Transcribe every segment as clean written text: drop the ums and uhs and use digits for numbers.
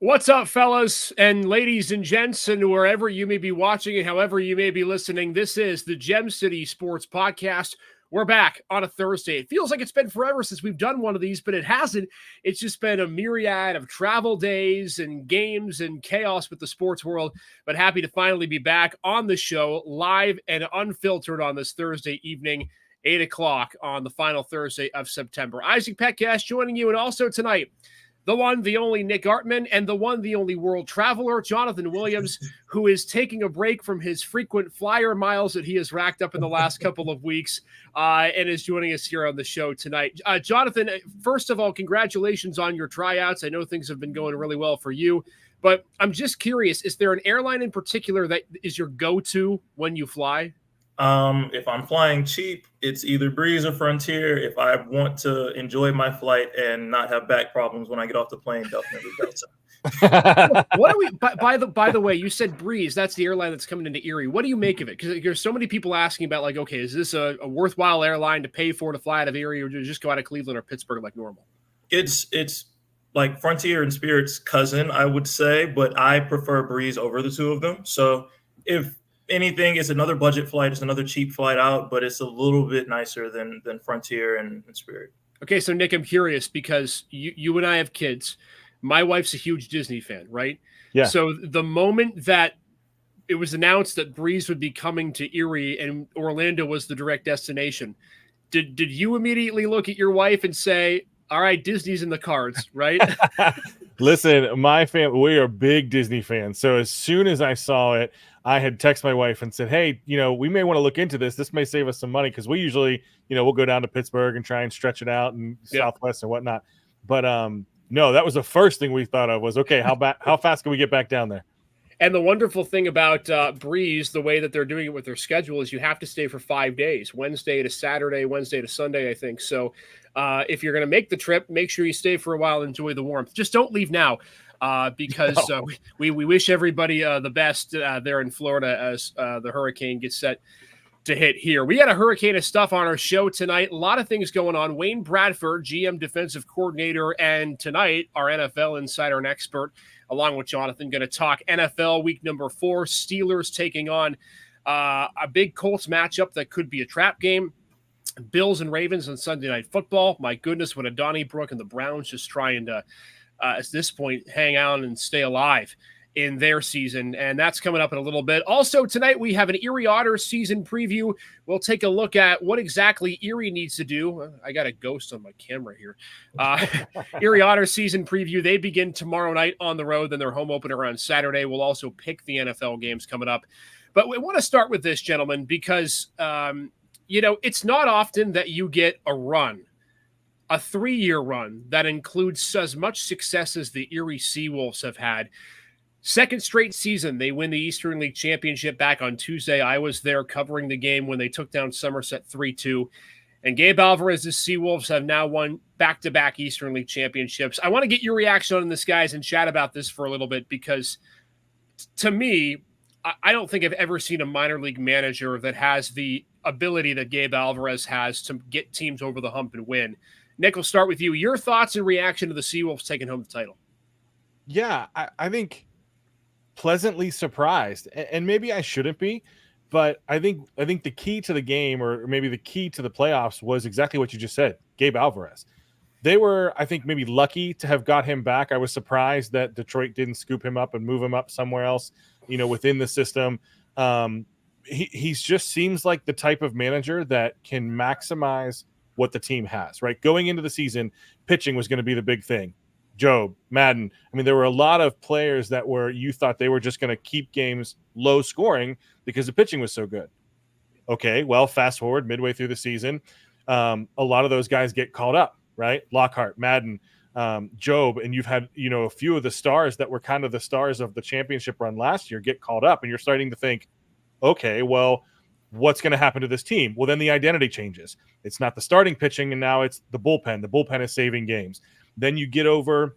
What's up, fellas and ladies and gents, and wherever you may be watching and however you may be listening? This is the Gem City Sports Podcast. We're back on a Thursday. It feels like it's been forever since we've done one of these, but it hasn't. It's just been a myriad of travel days and games and chaos with the sports world, but happy to finally be back on the show, live and unfiltered on this Thursday evening, 8 o'clock on the final Thursday of September. Isaac Petcast joining you, and also tonight, the one, the only Nick Artman, and the one, the only world traveler, Jonathan Williams, who is taking a break from his frequent flyer miles that he has racked up in the last couple of weeks and is joining us here on the show tonight. Jonathan, first of all, congratulations on your tryouts. I know things have been going really well for you, but I'm just curious, is there an airline in particular that is your go-to when you fly? If I'm flying cheap, it's either Breeze or Frontier. If I want to enjoy my flight and not have back problems when I get off the plane, definitely Delta. What are we? By the way, you said Breeze. That's the airline that's coming into Erie. What do you make of it? Because there's so many people asking about, like, okay, is this a worthwhile airline to pay for to fly out of Erie, or just go out of Cleveland or Pittsburgh like normal? It's like Frontier and Spirit's cousin, I would say, but I prefer Breeze over the two of them. So if anything, it's another budget flight, it's another cheap flight out, but it's a little bit nicer than Frontier and Spirit. Okay, so Nick, I'm curious because you and I have kids. My wife's a huge Disney fan, right? Yeah. So the moment that it was announced that Breeze would be coming to Erie and Orlando was the direct destination, did you immediately look at your wife and say, all right, Disney's in the cards, right? Listen, my family, we are big Disney fans. So as soon as I saw it, I had texted my wife and said, hey, we may want to look into this. This may save us some money because we usually, we'll go down to Pittsburgh and try and stretch it out and Southwest and whatnot. But no, that was the first thing we thought of was, okay, how fast can we get back down there? And the wonderful thing about Breeze, the way that they're doing it with their schedule, is you have to stay for 5 days, Wednesday to Saturday, Wednesday to Sunday, I think. So if you're going to make the trip, make sure you stay for a while and enjoy the warmth. Just don't leave now because we wish everybody the best there in Florida as the hurricane gets set to hit here. We got a hurricane of stuff on our show tonight. A lot of things going on. Wayne Bradford, GM defensive coordinator, and tonight our NFL insider and expert, along with Jonathan, going to talk NFL week number 4, Steelers taking on a big Colts matchup that could be a trap game. Bills and Ravens on Sunday Night Football. My goodness, when a Donnybrook and the Browns just trying to, at this point, hang out and stay alive in their season, and that's coming up in a little bit. Also, tonight we have an Erie Otters season preview. We'll take a look at what exactly Erie needs to do. I got a ghost on my camera here. Erie Otters season preview. They begin tomorrow night on the road, then their home opener on Saturday. We'll also pick the NFL games coming up. But we want to start with this, gentlemen, because, it's not often that you get a 3-year run that includes as much success as the Erie SeaWolves have had. Second straight season, they win the Eastern League Championship back on Tuesday. I was there covering the game when they took down Somerset 3-2. And Gabe Alvarez's SeaWolves have now won back-to-back Eastern League Championships. I want to get your reaction on this, guys, and chat about this for a little bit because, to me, I don't think I've ever seen a minor league manager that has the ability that Gabe Alvarez has to get teams over the hump and win. Nick, we'll start with you. Your thoughts and reaction to the SeaWolves taking home the title? Yeah, I think pleasantly surprised, and maybe I shouldn't be, but I think the key to the game, or maybe the key to the playoffs, was exactly what you just said, Gabe Alvarez. They were, I think, maybe lucky to have got him back. I was surprised that Detroit didn't scoop him up and move him up somewhere else, within the system. He just seems like the type of manager that can maximize what the team has, right? Going into the season, pitching was going to be the big thing. Job, Madden. I mean, there were a lot of players that you thought they were just going to keep games low scoring because the pitching was so good. Okay, well, fast forward midway through the season, a lot of those guys get called up, right? Lockhart, Madden, Job, and you've had, a few of the stars that were kind of the stars of the championship run last year get called up, and you're starting to think, okay, well, what's going to happen to this team? Well, then the identity changes. It's not the starting pitching, and now it's the bullpen. The bullpen is saving games. Then you get over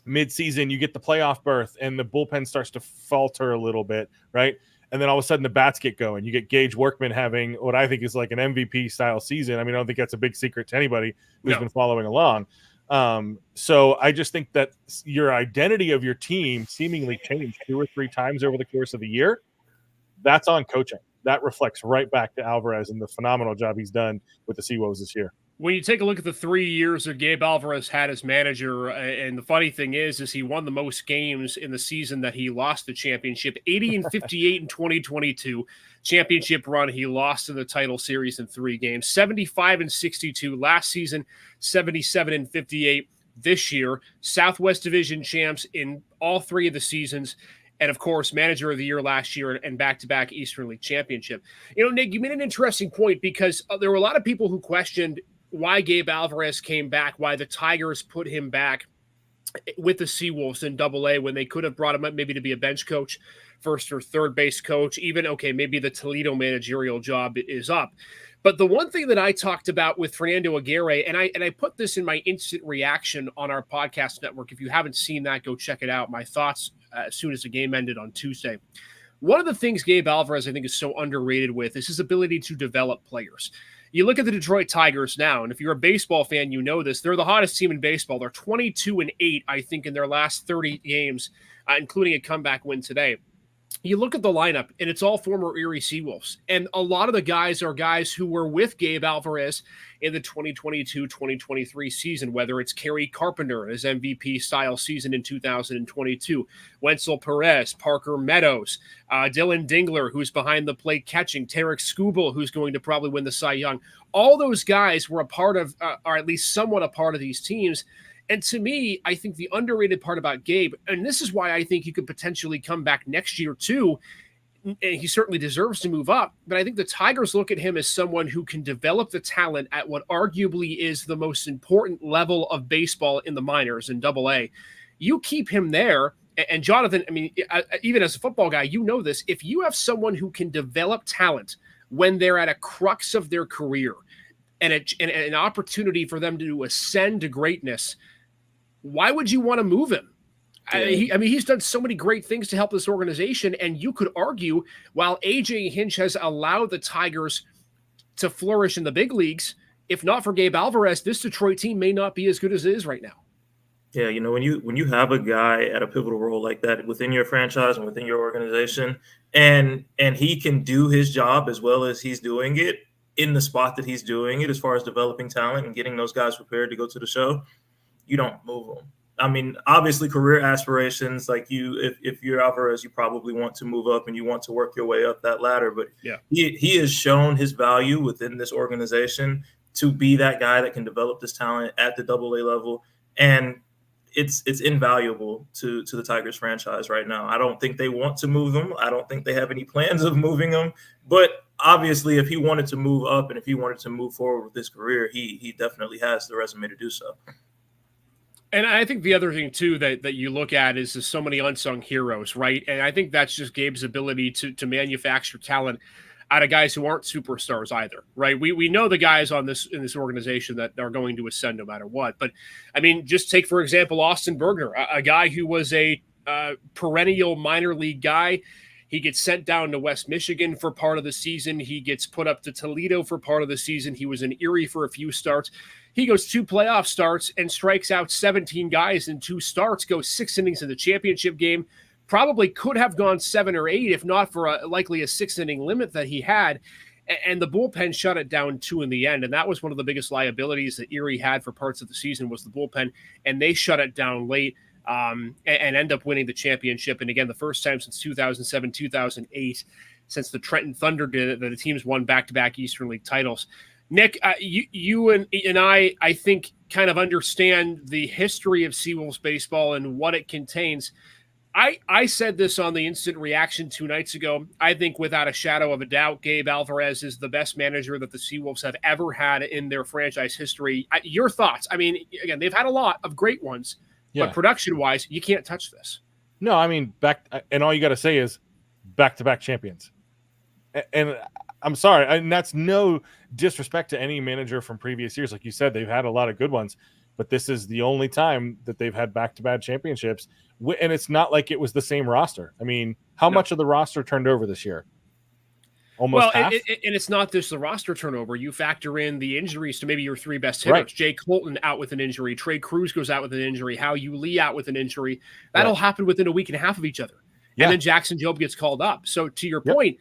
midseason, you get the playoff berth, and the bullpen starts to falter a little bit, right? And then all of a sudden the bats get going. You get Gage Workman having what I think is like an MVP-style season. I mean, I don't think that's a big secret to anybody who's been following along. So I just think that your identity of your team seemingly changed 2 or 3 times over the course of the year. That's on coaching. That reflects right back to Alvarez and the phenomenal job he's done with the SeaWolves this year. When you take a look at the 3 years that Gabe Alvarez had as manager, and the funny thing is he won the most games in the season that he lost the championship, 80 and 58 in 2022. Championship run, he lost in the title series in 3 games. 75 and 62 last season, 77 and 58 this year. Southwest Division champs in all 3 of the seasons. And, of course, manager of the year last year and back-to-back Eastern League championship. You know, Nick, you made an interesting point because there were a lot of people who questioned why Gabe Alvarez came back, why the Tigers put him back with the SeaWolves in Double-A when they could have brought him up maybe to be a bench coach, first or third base coach, even, okay, maybe the Toledo managerial job is up. But the one thing that I talked about with Fernando Aguirre, and I put this in my instant reaction on our podcast network. If you haven't seen that, go check it out. My thoughts as soon as the game ended on Tuesday. One of the things Gabe Alvarez, I think, is so underrated with is his ability to develop players. You look at the Detroit Tigers now, and if you're a baseball fan, you know this. They're the hottest team in baseball. They're 22-8, I think, in their last 30 games, including a comeback win today. You look at the lineup, and it's all former Erie SeaWolves. And a lot of the guys are guys who were with Gabe Alvarez in the 2022-2023 season, whether it's Kerry Carpenter, his MVP-style season in 2022, Wenzel Perez, Parker Meadows, Dylan Dingler, who's behind the plate catching, Tarek Skubal, who's going to probably win the Cy Young. All those guys were a part of, or at least somewhat a part of these teams. And to me, I think the underrated part about Gabe, and this is why I think he could potentially come back next year too, and he certainly deserves to move up, but I think the Tigers look at him as someone who can develop the talent at what arguably is the most important level of baseball in the minors in Double-A. You keep him there, and Jonathan, I mean, even as a football guy, you know this. If you have someone who can develop talent when they're at a crux of their career and an opportunity for them to ascend to greatness, why would you want to move him? I mean, he's done so many great things to help this organization, and you could argue while A.J. Hinch has allowed the Tigers to flourish in the big leagues, if not for Gabe Alvarez, this Detroit team may not be as good as it is right now. Yeah, you know, when you have a guy at a pivotal role like that within your franchise and within your organization, and he can do his job as well as he's doing it in the spot that he's doing it, as far as developing talent and getting those guys prepared to go to the show, you don't move them. I mean, obviously career aspirations, like if you're Alvarez, you probably want to move up and you want to work your way up that ladder. But yeah, he has shown his value within this organization to be that guy that can develop this talent at the Double-A level. And it's invaluable to the Tigers franchise right now. I don't think they want to move them. I don't think they have any plans of moving them. But obviously, if he wanted to move up and if he wanted to move forward with his career, he definitely has the resume to do so. And I think the other thing, too, that you look at is there's so many unsung heroes, right? And I think that's just Gabe's ability to manufacture talent out of guys who aren't superstars either, right? We know the guys in this organization that are going to ascend no matter what. But, I mean, just take, for example, Austin Bergner, a guy who was a perennial minor league guy. He gets sent down to West Michigan for part of the season. He gets put up to Toledo for part of the season. He was in Erie for a few starts. He goes 2 playoff starts and strikes out 17 guys in 2 starts, goes 6 innings in the championship game. Probably could have gone 7 or 8, if not for likely a 6-inning limit that he had. And the bullpen shut it down 2 in the end. And that was one of the biggest liabilities that Erie had for parts of the season was the bullpen. And they shut it down late and end up winning the championship. And again, the first time since 2007, 2008, since the Trenton Thunder did it, that the teams won back-to-back Eastern League titles. Nick, you and I think, kind of understand the history of SeaWolves baseball and what it contains. I said this on the instant reaction 2 nights ago. I think without a shadow of a doubt, Gabe Alvarez is the best manager that the SeaWolves have ever had in their franchise history. Your thoughts? I mean, again, they've had a lot of great ones, but production-wise, you can't touch this. No, I mean, and all you got to say is back-to-back champions. And I'm sorry, and that's no disrespect to any manager from previous years. Like you said, they've had a lot of good ones, but this is the only time that they've had back-to-back championships. And it's not like it was the same roster. I mean, how much of the roster turned over this year? almost half. And it's not just the roster turnover. You factor in the injuries to maybe your three best hitters. Right. Jay Colton out with an injury. Trey Cruz goes out with an injury. Hao Yu Lee out with an injury. That'll happen within a week and a half of each other. Yeah. And then Jackson Jobe gets called up. So to your point,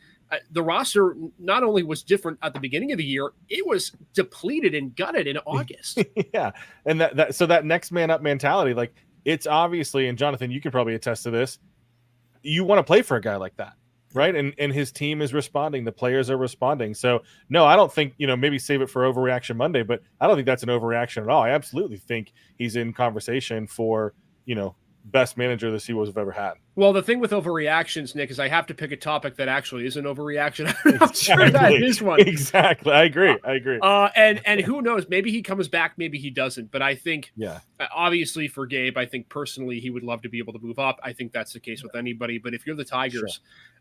the roster not only was different at the beginning of the year, it was depleted and gutted in August. Yeah. And so that next man up mentality, like it's obviously, and Jonathan, you can probably attest to this, you want to play for a guy like that, right? And his team is responding. The players are responding. So no, I don't think, maybe save it for Overreaction Monday, but I don't think that's an overreaction at all. I absolutely think he's in conversation for, best manager the SeaWolves have ever had. Well, the thing with overreactions, Nick, is I have to pick a topic that actually is an overreaction. I'm not sure that is one. Exactly. I agree. And who knows? Maybe he comes back, maybe he doesn't. But I think, obviously for Gabe, I think personally he would love to be able to move up. I think that's the case with anybody. But if you're the Tigers,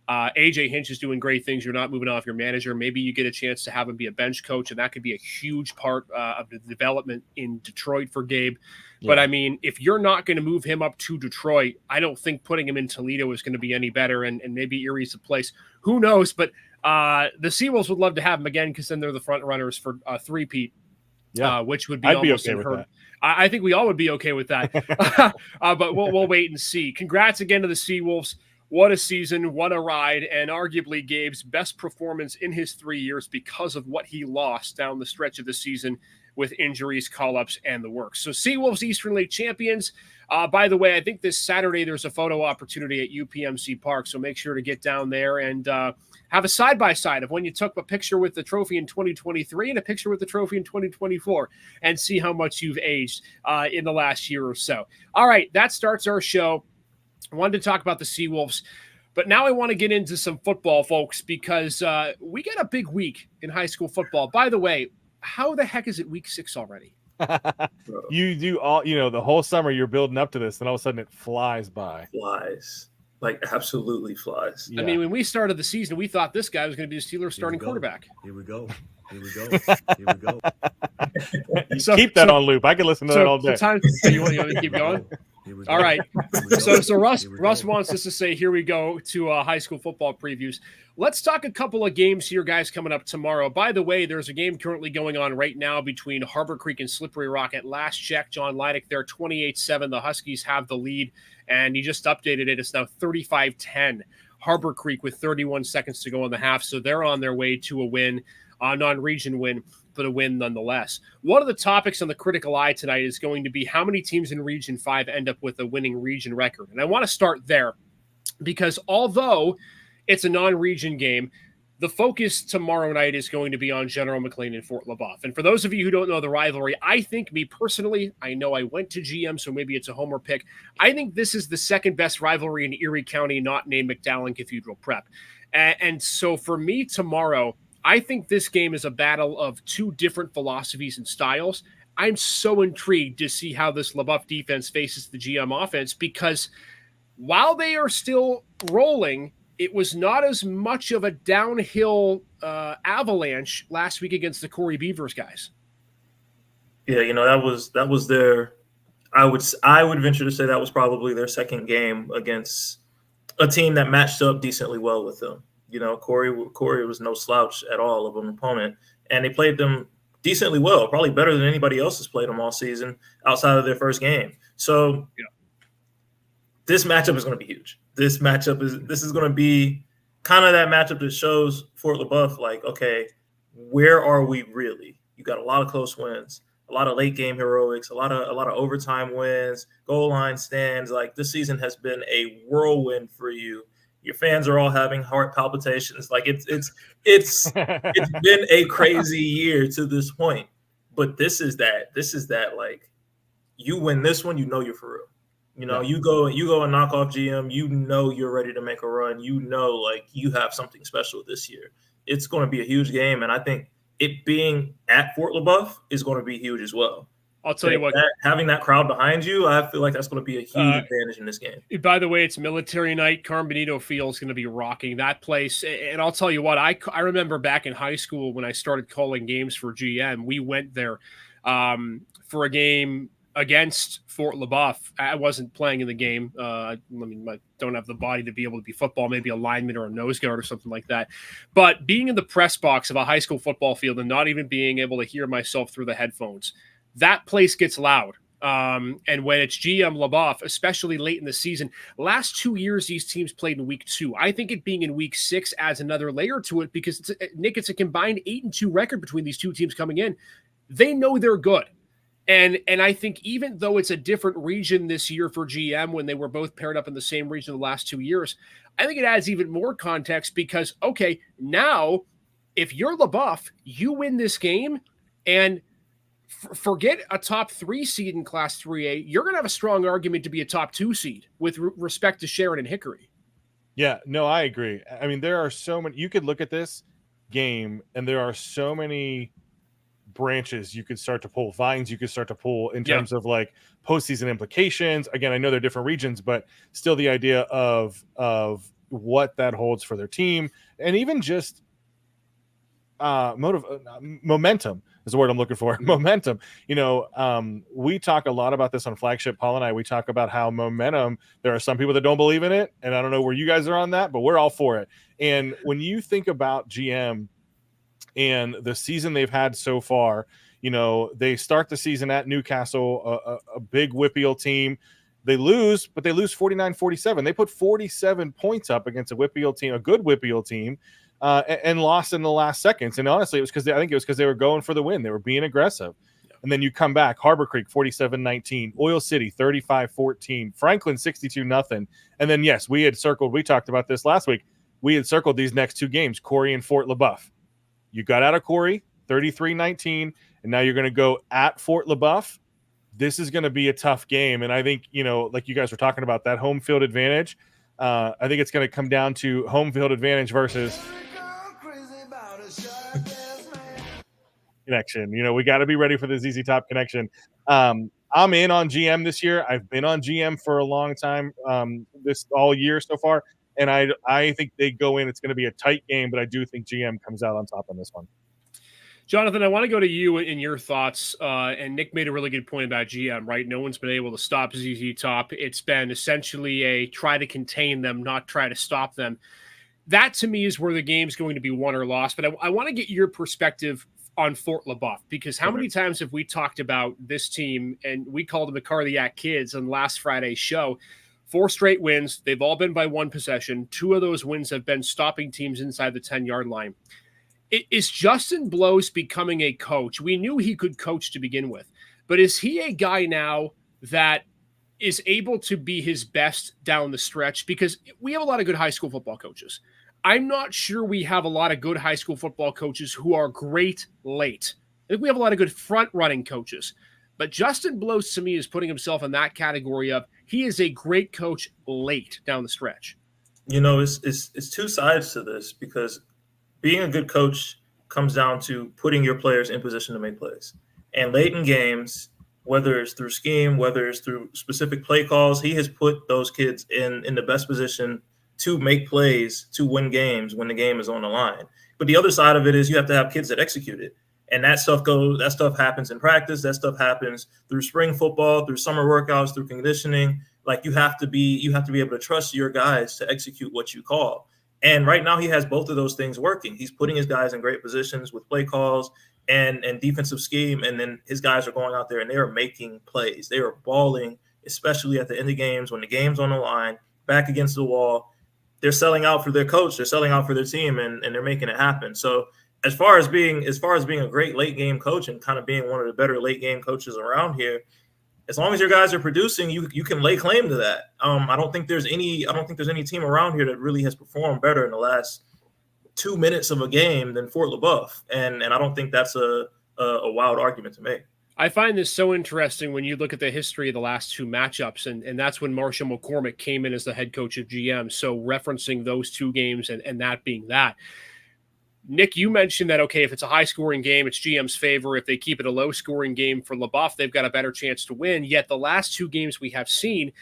AJ Hinch is doing great things. You're not moving off your manager. Maybe you get a chance to have him be a bench coach, and that could be a huge part of the development in Detroit for Gabe. But I mean, if you're not going to move him up to Detroit, I don't think putting him in Toledo is going to be any better. And maybe Erie's the place. Who knows? But the SeaWolves would love to have him again because then they're the front runners for three-peat, which would be I'd almost be okay unheard. with that. I think we all would be okay with that. But we'll wait and see. Congrats again to the SeaWolves. What a season, what a ride, and arguably Gabe's best performance in his 3 years because of what he lost down the stretch of the season with injuries, call-ups, and the works. So SeaWolves Eastern League champions. By the way, I think this Saturday there's a photo opportunity at UPMC Park, so make sure to get down there and have a side-by-side of when you took a picture with the trophy in 2023 and a picture with the trophy in 2024 and see how much you've aged in the last year or so. All right, that starts our show. I wanted to talk about the SeaWolves, but now I want to get into some football, folks, because we got a big week in high school football. By the way, how the heck is it week 6 already? You do all, the whole summer you're building up to this, and all of a sudden it flies by. Flies. Like absolutely flies. Yeah. I mean, when we started the season, we thought this guy was going to be the Steelers starting quarterback. Here we go. So, keep that on loop. I can listen to that all day. You want to keep going? All right. So Russ wants us to say, here we go to high school football previews. Let's talk a couple of games here, guys, coming up tomorrow. By the way, there's a game currently going on right now between Harbor Creek and Slippery Rock. At last check, John Leidick there, 28-7. The Huskies have the lead, and he just updated it. It's now 35-10. Harbor Creek with 31 seconds to go in the half, so they're on their way to a win, non-region win, but a win nonetheless. One of the topics on the critical eye tonight is going to be how many teams in Region 5 end up with a winning region record. And I want to start there because although it's a non-region game, the focus tomorrow night is going to be on General McLean and Fort LaBeouf. And for those of you who don't know the rivalry, I think, me personally, I know I went to GM, so maybe it's a homer pick. I think this is the second best rivalry in Erie County, not named McDowell Cathedral Prep. And so for me tomorrow, I think this game is a battle of two different philosophies and styles. I'm so intrigued to see how this LaBeouf defense faces the GM offense because while they are still rolling, it was not as much of a downhill avalanche last week against the Corey Beavers guys. Yeah, that was their. I would venture to say that was probably their second game against a team that matched up decently well with them. Corey was no slouch at all of an opponent, and they played them decently well, probably better than anybody else has played them all season outside of their first game. So this matchup is going to be huge. This is going to be kind of that matchup that shows Fort LaBeouf, like, okay, where are we really? You got a lot of close wins, a lot of late game heroics, a lot of overtime wins, goal line stands. Like this season has been a whirlwind for you. Your fans are all having heart palpitations. Like it's been a crazy year to this point. But this is that like you win this one, you're for real. You go and knock off GM, you're ready to make a run. Like you have something special this year. It's going to be a huge game, and I think it being at Fort LaBeouf is going to be huge as well. I'll tell you what, having that crowd behind you, I feel like that's going to be a huge advantage in this game. By the way, it's military night. Carmen Benito Field is going to be rocking that place. And I'll tell you what, I remember back in high school when I started calling games for GM, we went there for a game against Fort LaBeouf. I wasn't playing in the game. I don't have the body to be able to be football, maybe a lineman or a nose guard or something like that. But being in the press box of a high school football field and not even being able to hear myself through the headphones, that place gets loud. And when it's GM LaBeouf, especially late in the season, last 2 years, these teams played in week 2. I think it being in week 6 adds another layer to it because it's a combined 8-2 record between these two teams coming in. They know they're good. And I think even though it's a different region this year for GM when they were both paired up in the same region the last 2 years, I think it adds even more context because, okay, now if you're LaBeouf, you win this game and forget a top 3 seed in Class 3A, you're going to have a strong argument to be a top 2 seed with respect to Sharon and Hickory. Yeah, no, I agree. I mean, there are so many, you could look at this game and there are so many branches you could start to pull, vines you could start to pull in terms of like postseason implications. Again, I know they're different regions, but still the idea of what that holds for their team, and even just momentum is the word I'm looking for. Momentum. You know, we talk a lot about this on Flagship. Paul and I, we talk about how momentum, there are some people that don't believe in it, and I don't know where you guys are on that, but we're all for it. And when you think about GM and the season they've had so far, you know, they start the season at Newcastle, a big Whippeal team. They lose, but they lose 49-47. They put 47 points up against a Whippeal team, a good Whippeal team, and lost in the last seconds. And honestly, it was because I think it was because they were going for the win. They were being aggressive. Yeah. And then you come back, Harbor Creek 47-19, Oil City 35-14, Franklin 62-0. And then, yes, we talked about this last week. We had circled these next 2 games, Corey and Fort LaBeouf. You got out of Corey, 33-19, and now you're going to go at Fort LaBeouf. This is going to be a tough game, and I think, you know, like you guys were talking about, that home field advantage, I think it's going to come down to home field advantage versus connection. You know, we got to be ready for the ZZ Top connection. I'm in on GM this year. I've been on GM for a long time, this all year so far. And I think they go in. It's going to be a tight game, but I do think GM comes out on top on this one. Jonathan, I want to go to you and your thoughts. And Nick made a really good point about GM, right? No one's been able to stop ZZ Top. It's been essentially a try to contain them, not try to stop them. That, to me, is where the game's going to be won or lost. But I want to get your perspective on Fort LaBeouf, because how many times have we talked about this team, and we called them the Cardiac Kids on last Friday's show. 4 straight wins. They've all been by 1 possession. 2 of those wins have been stopping teams inside the 10-yard line. Is Justin Blows becoming a coach? We knew he could coach to begin with, but is he a guy now that is able to be his best down the stretch? Because we have a lot of good high school football coaches. I'm not sure we have a lot of good high school football coaches who are great late. I think we have a lot of good front-running coaches. But Justin Blows, to me, is putting himself in that category of he is a great coach late down the stretch. You know, it's 2 sides to this, because being a good coach comes down to putting your players in position to make plays. And late in games, whether it's through scheme, whether it's through specific play calls, he has put those kids in the best position to make plays, to win games when the game is on the line. But the other side of it is you have to have kids that execute it. And that stuff happens in practice. That stuff happens through spring football, through summer workouts, through conditioning. Like you have to be able to trust your guys to execute what you call. And right now he has both of those things working. He's putting his guys in great positions with play calls and defensive scheme. And then his guys are going out there and they are making plays. They are balling, especially at the end of games when the game's on the line, back against the wall. They're selling out for their coach. They're selling out for their team, and they're making it happen. So as far as being a great late game coach and kind of being one of the better late game coaches around here, as long as your guys are producing, you can lay claim to that. I don't think there's any team around here that really has performed better in the last 2 minutes of a game than Fort LaBeouf, and I don't think that's a wild argument to make. I find this so interesting when you look at the history of the last 2 matchups, and that's when Marshall McCormick came in as the head coach of GM. So referencing those 2 games and that being that. Nick, you mentioned that, okay, if it's a high-scoring game, it's GM's favor. If they keep it a low-scoring game for LaBeouf, they've got a better chance to win. Yet the last 2 games we have seen,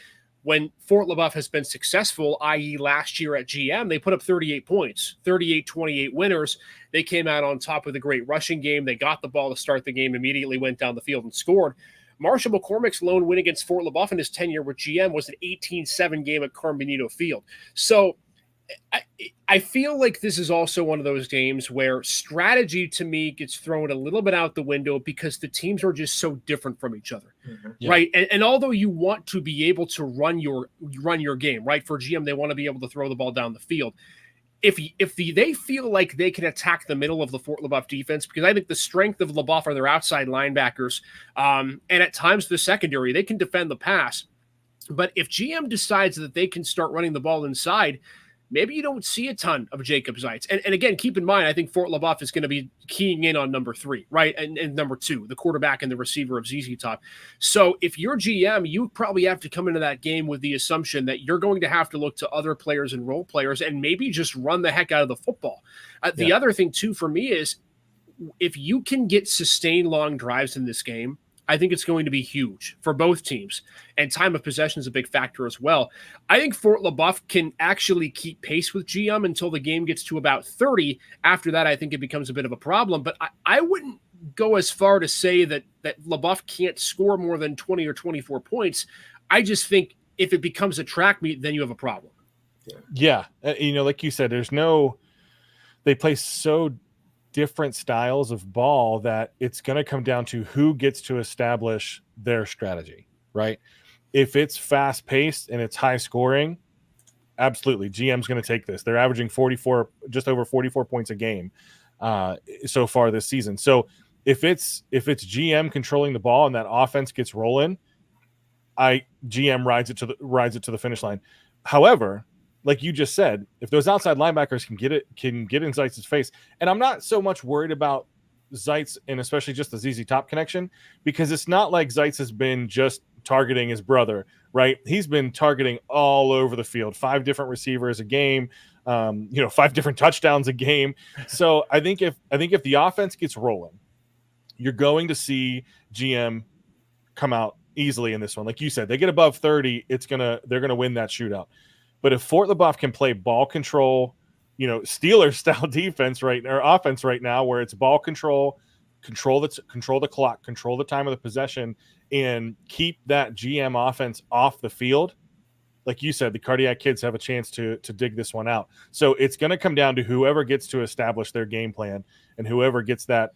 when Fort LaBeouf has been successful, i.e. last year at GM, they put up 38 points, 38-28 winners. They came out on top with a great rushing game. They got the ball to start the game, immediately went down the field and scored. Marshall McCormick's lone win against Fort LaBeouf in his tenure with GM was an 18-7 game at Carmen Benito Field. So I feel like this is also one of those games where strategy to me gets thrown a little bit out the window because the teams are just so different from each other, right? And although you want to be able to run your game, right? For GM, they want to be able to throw the ball down the field. If they feel like they can attack the middle of the Fort LaBeouf defense, because I think the strength of LaBeouf are their outside linebackers, and at times the secondary, they can defend the pass. But if GM decides that they can start running the ball inside, maybe you don't see a ton of Jacob Zeitz. And again, keep in mind, I think Fort LaBeouf is going to be keying in on number 3, right? And number 2, the quarterback and the receiver of ZZ Top. So if you're GM, you probably have to come into that game with the assumption that you're going to have to look to other players and role players and maybe just run the heck out of the football. The other thing, too, for me is if you can get sustained long drives in this game, I think it's going to be huge for both teams. And time of possession is a big factor as well. I think Fort LaBeouf can actually keep pace with GM until the game gets to about 30. After that, I think it becomes a bit of a problem. But I wouldn't go as far to say that LaBeouf can't score more than 20 or 24 points. I just think if it becomes a track meet, then you have a problem. Yeah. Like you said, they play so different styles of ball that it's going to come down to who gets to establish their strategy, right? If it's fast paced and it's high scoring, absolutely GM's going to take this. They're averaging just over 44 points a game so far this season. So if it's GM controlling the ball and that offense gets rolling, GM rides it to the finish line. However, like you just said, if those outside linebackers can get in Zeitz's face, and I'm not so much worried about Zeitz and especially just the ZZ Top connection, because it's not like Zeitz has been just targeting his brother, right? He's been targeting all over the field, 5 different receivers a game, 5 different touchdowns a game. So I think if the offense gets rolling, you're going to see GM come out easily in this one. Like you said, they get above 30, they're gonna win that shootout. But if Fort LaBeouf can play ball control, Steelers style defense offense right now, where it's ball control the clock, control the time of the possession, and keep that GM offense off the field, like you said, the Cardiac Kids have a chance to dig this one out. So it's going to come down to whoever gets to establish their game plan, and whoever gets that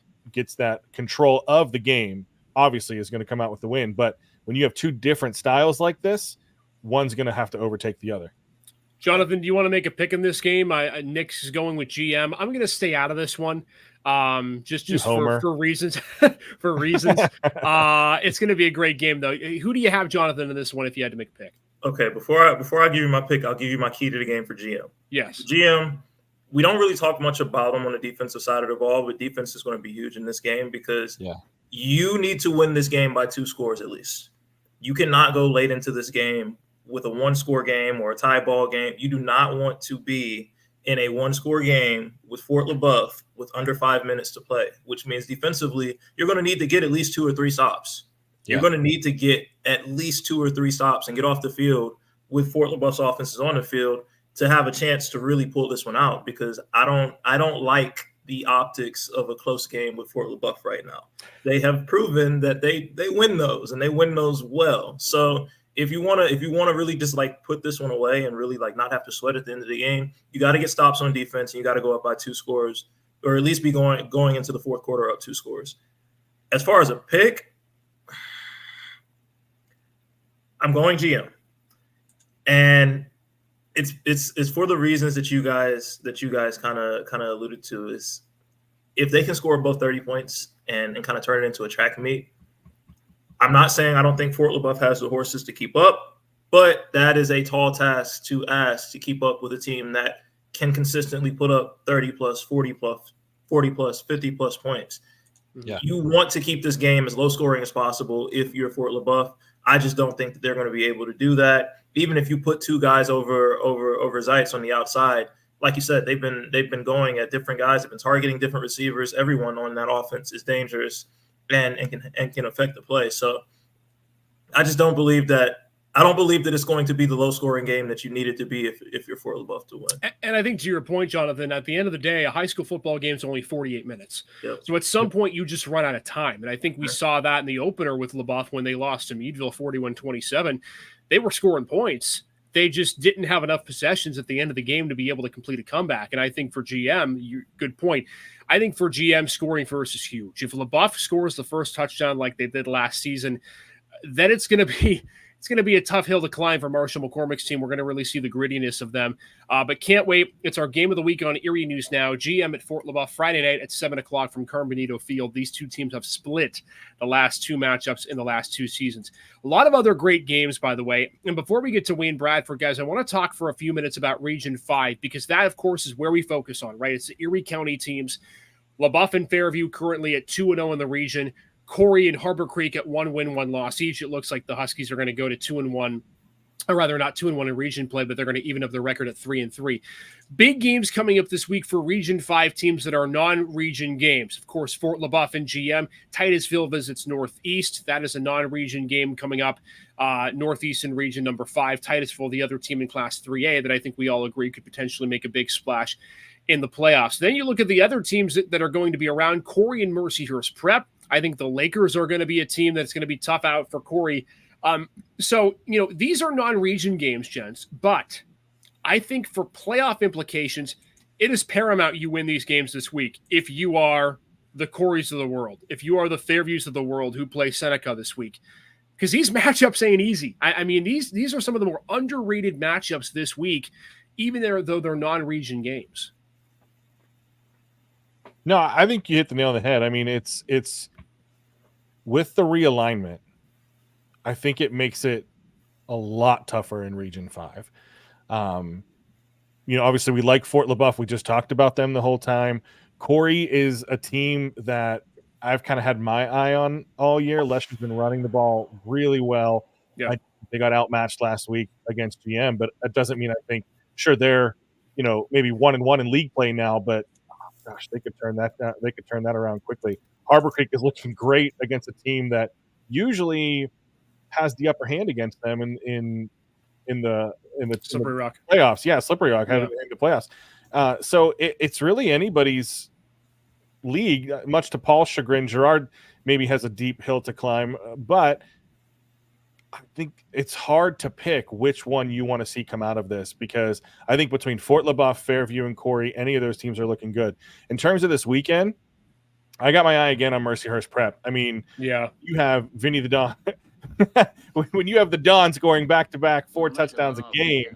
control of the game, obviously, is going to come out with the win. But when you have 2 different styles like this, one's going to have to overtake the other. Jonathan, do you want to make a pick in this game? Nick's going with GM. I'm going to stay out of this one, just for reasons. For reasons, it's going to be a great game, though. Who do you have, Jonathan, in this one? If you had to make a pick, okay. Before I give you my pick, I'll give you my key to the game for GM. Yes, GM. We don't really talk much about him on the defensive side of the ball, but defense is going to be huge in this game because you need to win this game by 2 scores at least. You cannot go late into this game with a 1-score game or a tie ball game. You do not want to be in a 1-score game with Fort LaBeouf with under 5 minutes to play, which means defensively, you're going to need to get at least 2 or 3 stops. You're going to need to get at least 2 or 3 stops and get off the field with Fort LaBeouf's offenses on the field to have a chance to really pull this one out, because I don't like the optics of a close game with Fort LaBeouf right now. They have proven that they win those, and they win those well. So if you want to really just like put this one away and really like not have to sweat at the end of the game, you got to get stops on defense, and you got to go up by 2 scores, or at least be going into the 4th quarter up 2 scores. As far as a pick, I'm going GM, and it's for the reasons that you guys kind of alluded to. Is if they can score above 30 points and kind of turn it into a track meet. I'm not saying I don't think Fort LaBeouf has the horses to keep up, but that is a tall task to ask to keep up with a team that can consistently put up 30 plus, 40 plus, 50 plus points. Yeah. You want to keep this game as low scoring as possible if you're Fort LaBeouf. I just don't think that they're going to be able to do that. Even if you put 2 guys over Zeitz on the outside, like you said, they've been going at different guys, they've been targeting different receivers. Everyone on that offense is dangerous and can affect the play. So I just don't believe that I don't believe that it's going to be the low-scoring game that you need it to be if you're Fort LaBeouf to win. And I think to your point, Jonathan, at the end of the day, a high school football game is only 48 minutes. Yep. So at some point, you just run out of time. And I think we saw that in the opener with LaBeouf when they lost to Meadville 41-27. They were scoring points. They just didn't have enough possessions at the end of the game to be able to complete a comeback. And I think for GM, good point. I think for GM, scoring first is huge. If LaBeouf scores the first touchdown like they did last season, then it's going to be a tough hill to climb for Marshall McCormick's team. We're going to really see the grittiness of them. But can't wait. It's our game of the week on Erie News Now. GM at Fort LaBeouf Friday night at 7 o'clock from Carmen Benito Field. These two teams have split the last two matchups in the last two seasons. A lot of other great games, by the way. And before we get to Wayne Bradford, guys, I want to talk for a few minutes about Region 5 because that, of course, is where we focus on, right? It's the Erie County teams. LaBeouf and Fairview currently at 2-0 in the region. Corey and Harbor Creek at 1 win, 1 loss each. It looks like the Huskies are going to go to 2-1, or rather not 2-1 in region play, but they're going to even up their record at 3-3. Big games coming up this week for Region 5 teams that are non-region games. Of course, Fort LaBeouf and GM. Titusville visits Northeast. That is a non-region game coming up. Northeast in region number 5. Titusville, the other team in Class 3A that I think we all agree could potentially make a big splash in the playoffs. Then you look at the other teams that are going to be around. Corey and Mercyhurst Prep. I think the Lakers are going to be a team that's going to be tough out for Corey. So, these are non-region games, gents, but I think for playoff implications, it is paramount you win these games this week if you are the Coreys of the world, if you are the Fairviews of the world who play Seneca this week. Because these matchups ain't easy. I mean, these are some of the more underrated matchups this week, even though they're non-region games. No, I think you hit the nail on the head. I mean, it's with the realignment, I think it makes it a lot tougher in Region 5. Obviously we like Fort LaBeouf. We just talked about them the whole time. Corey is a team that I've kind of had my eye on all year. Lester's been running the ball really well. Yeah. They got outmatched last week against GM, but that doesn't mean I think, sure, they're, maybe 1-1 in league play now, but gosh, they could turn that around quickly. Harbor Creek is looking great against a team that usually has the upper hand against them in the Slippery Rock playoffs. Yeah, Slippery Rock had in the playoffs. So it's really anybody's league, much to Paul's chagrin. Gerard maybe has a deep hill to climb, but I think it's hard to pick which one you want to see come out of this because I think between Fort LaBeouf, Fairview, and Corey, any of those teams are looking good. In terms of this weekend, I got my eye again on Mercyhurst Prep. I mean, yeah, you have Vinny the Don. When you have the Don scoring back-to-back 4 touchdowns a game.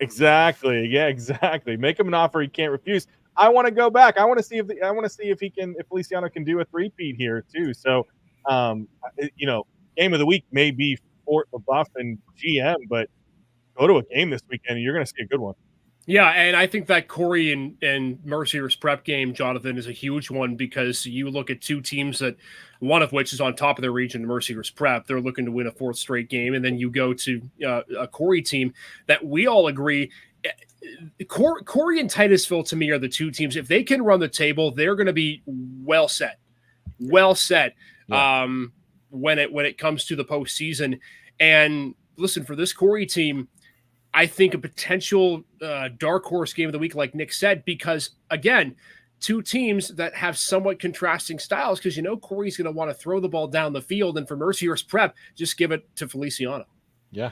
Exactly. Yeah, exactly. Make him an offer he can't refuse. I want to go back. I want to see if Feliciano can do a three-peat here too. So, game of the week may be Fort LaBeouf and GM, but go to a game this weekend and you're going to see a good one. Yeah, and I think that Corey and Mercyhurst Prep game, Jonathan, is a huge one because you look at two teams that one of which is on top of their region, Mercyhurst Prep. They're looking to win a 4th straight game. And then you go to a Corey team that we all agree Corey and Titusville, to me, are the two teams. If they can run the table, they're going to be well set. Yeah. When it comes to the postseason. And listen, for this Corey team, I think a potential dark horse game of the week, like Nick said, because again, two teams that have somewhat contrasting styles, because Corey's going to want to throw the ball down the field, and for Mercyhurst Prep, just give it to Feliciano. Yeah.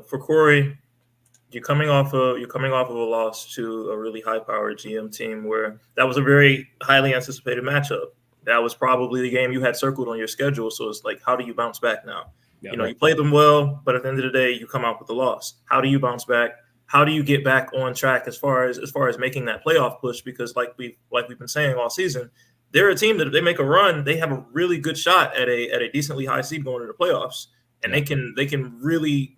For Corey, you're coming off of a loss to a really high-powered GM team where that was a very highly anticipated matchup. That was probably the game you had circled on your schedule. So it's like, how do you bounce back now? Yeah, you played them well, but at the end of the day, you come out with a loss. How do you bounce back? How do you get back on track as far as making that playoff push? Because like we've been saying all season, they're a team that if they make a run, they have a really good shot at a decently high seed going to the playoffs. And they can really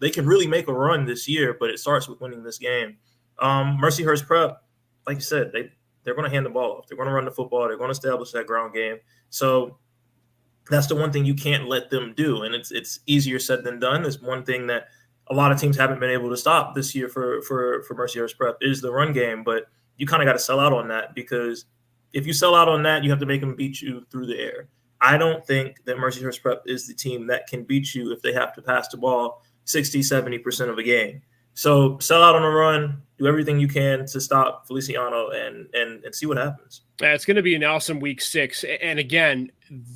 make a run this year, but it starts with winning this game. Mercyhurst Prep, like you said, they're going to hand the ball off. They're going to run the football. They're going to establish that ground game. So that's the one thing you can't let them do. And it's easier said than done. It's one thing that a lot of teams haven't been able to stop this year for Mercyhurst Prep is the run game. But you kind of got to sell out on that, because if you sell out on that, you have to make them beat you through the air. I don't think that Mercyhurst Prep is the team that can beat you if they have to pass the ball 60, 70% of a game. So sell out on a run, do everything you can to stop Feliciano and see what happens. It's going to be an awesome week 6. And again,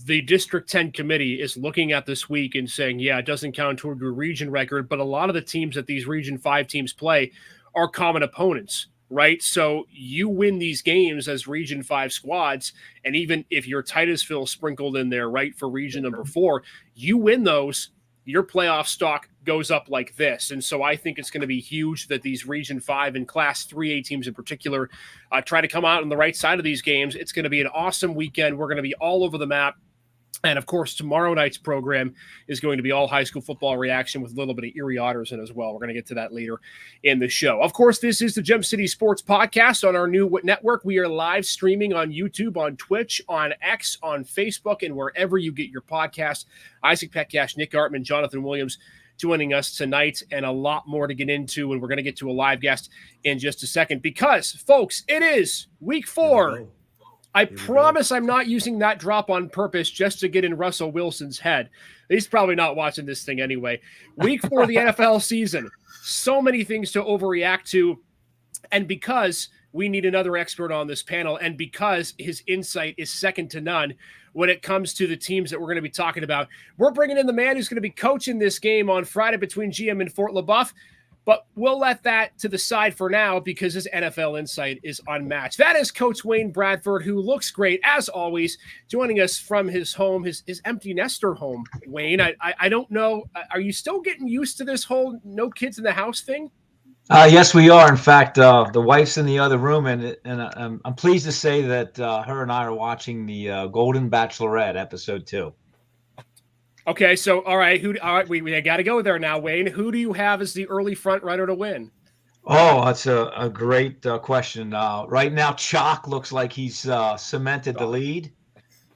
the District 10 committee is looking at this week and saying, yeah, it doesn't count toward your region record, but a lot of the teams that these Region 5 teams play are common opponents, right? So you win these games as Region 5 squads, and even if you're Titusville sprinkled in there, right, for region number 4, you win those, your playoff stock goes up like this. And so I think it's going to be huge that these Region 5 and Class 3A teams in particular try to come out on the right side of these games. It's going to be an awesome weekend. We're going to be all over the map. And, of course, tomorrow night's program is going to be all high school football reaction with a little bit of Erie Otters in as well. We're going to get to that later in the show. Of course, this is the Gem City Sports Podcast on our new network. We are live streaming on YouTube, on Twitch, on X, on Facebook, and wherever you get your podcast. Isaac Petcash, Nick Artman, Jonathan Williams joining us tonight, and a lot more to get into. And we're going to get to a live guest in just a second because, folks, it is week 4. I promise I'm not using that drop on purpose just to get in Russell Wilson's head. He's probably not watching this thing anyway. Week 4 of the NFL season. So many things to overreact to. And because we need another expert on this panel, and because his insight is second to none when it comes to the teams that we're going to be talking about, we're bringing in the man who's going to be coaching this game on Friday between GM and Fort LaBeouf. But we'll let that to the side for now because his NFL insight is unmatched. That is Coach Wayne Bradford, who looks great, as always, joining us from his home, his empty nester home. Wayne, I don't know. Are you still getting used to this whole no kids in the house thing? Yes, we are. In fact, the wife's in the other room, and I'm pleased to say that her and I are watching the Golden Bachelorette episode 2. Okay, so all right, we got to go there now, Wayne. Who do you have as the early front runner to win? Oh, that's a great question. Right now, Chalk looks like he's cemented the lead.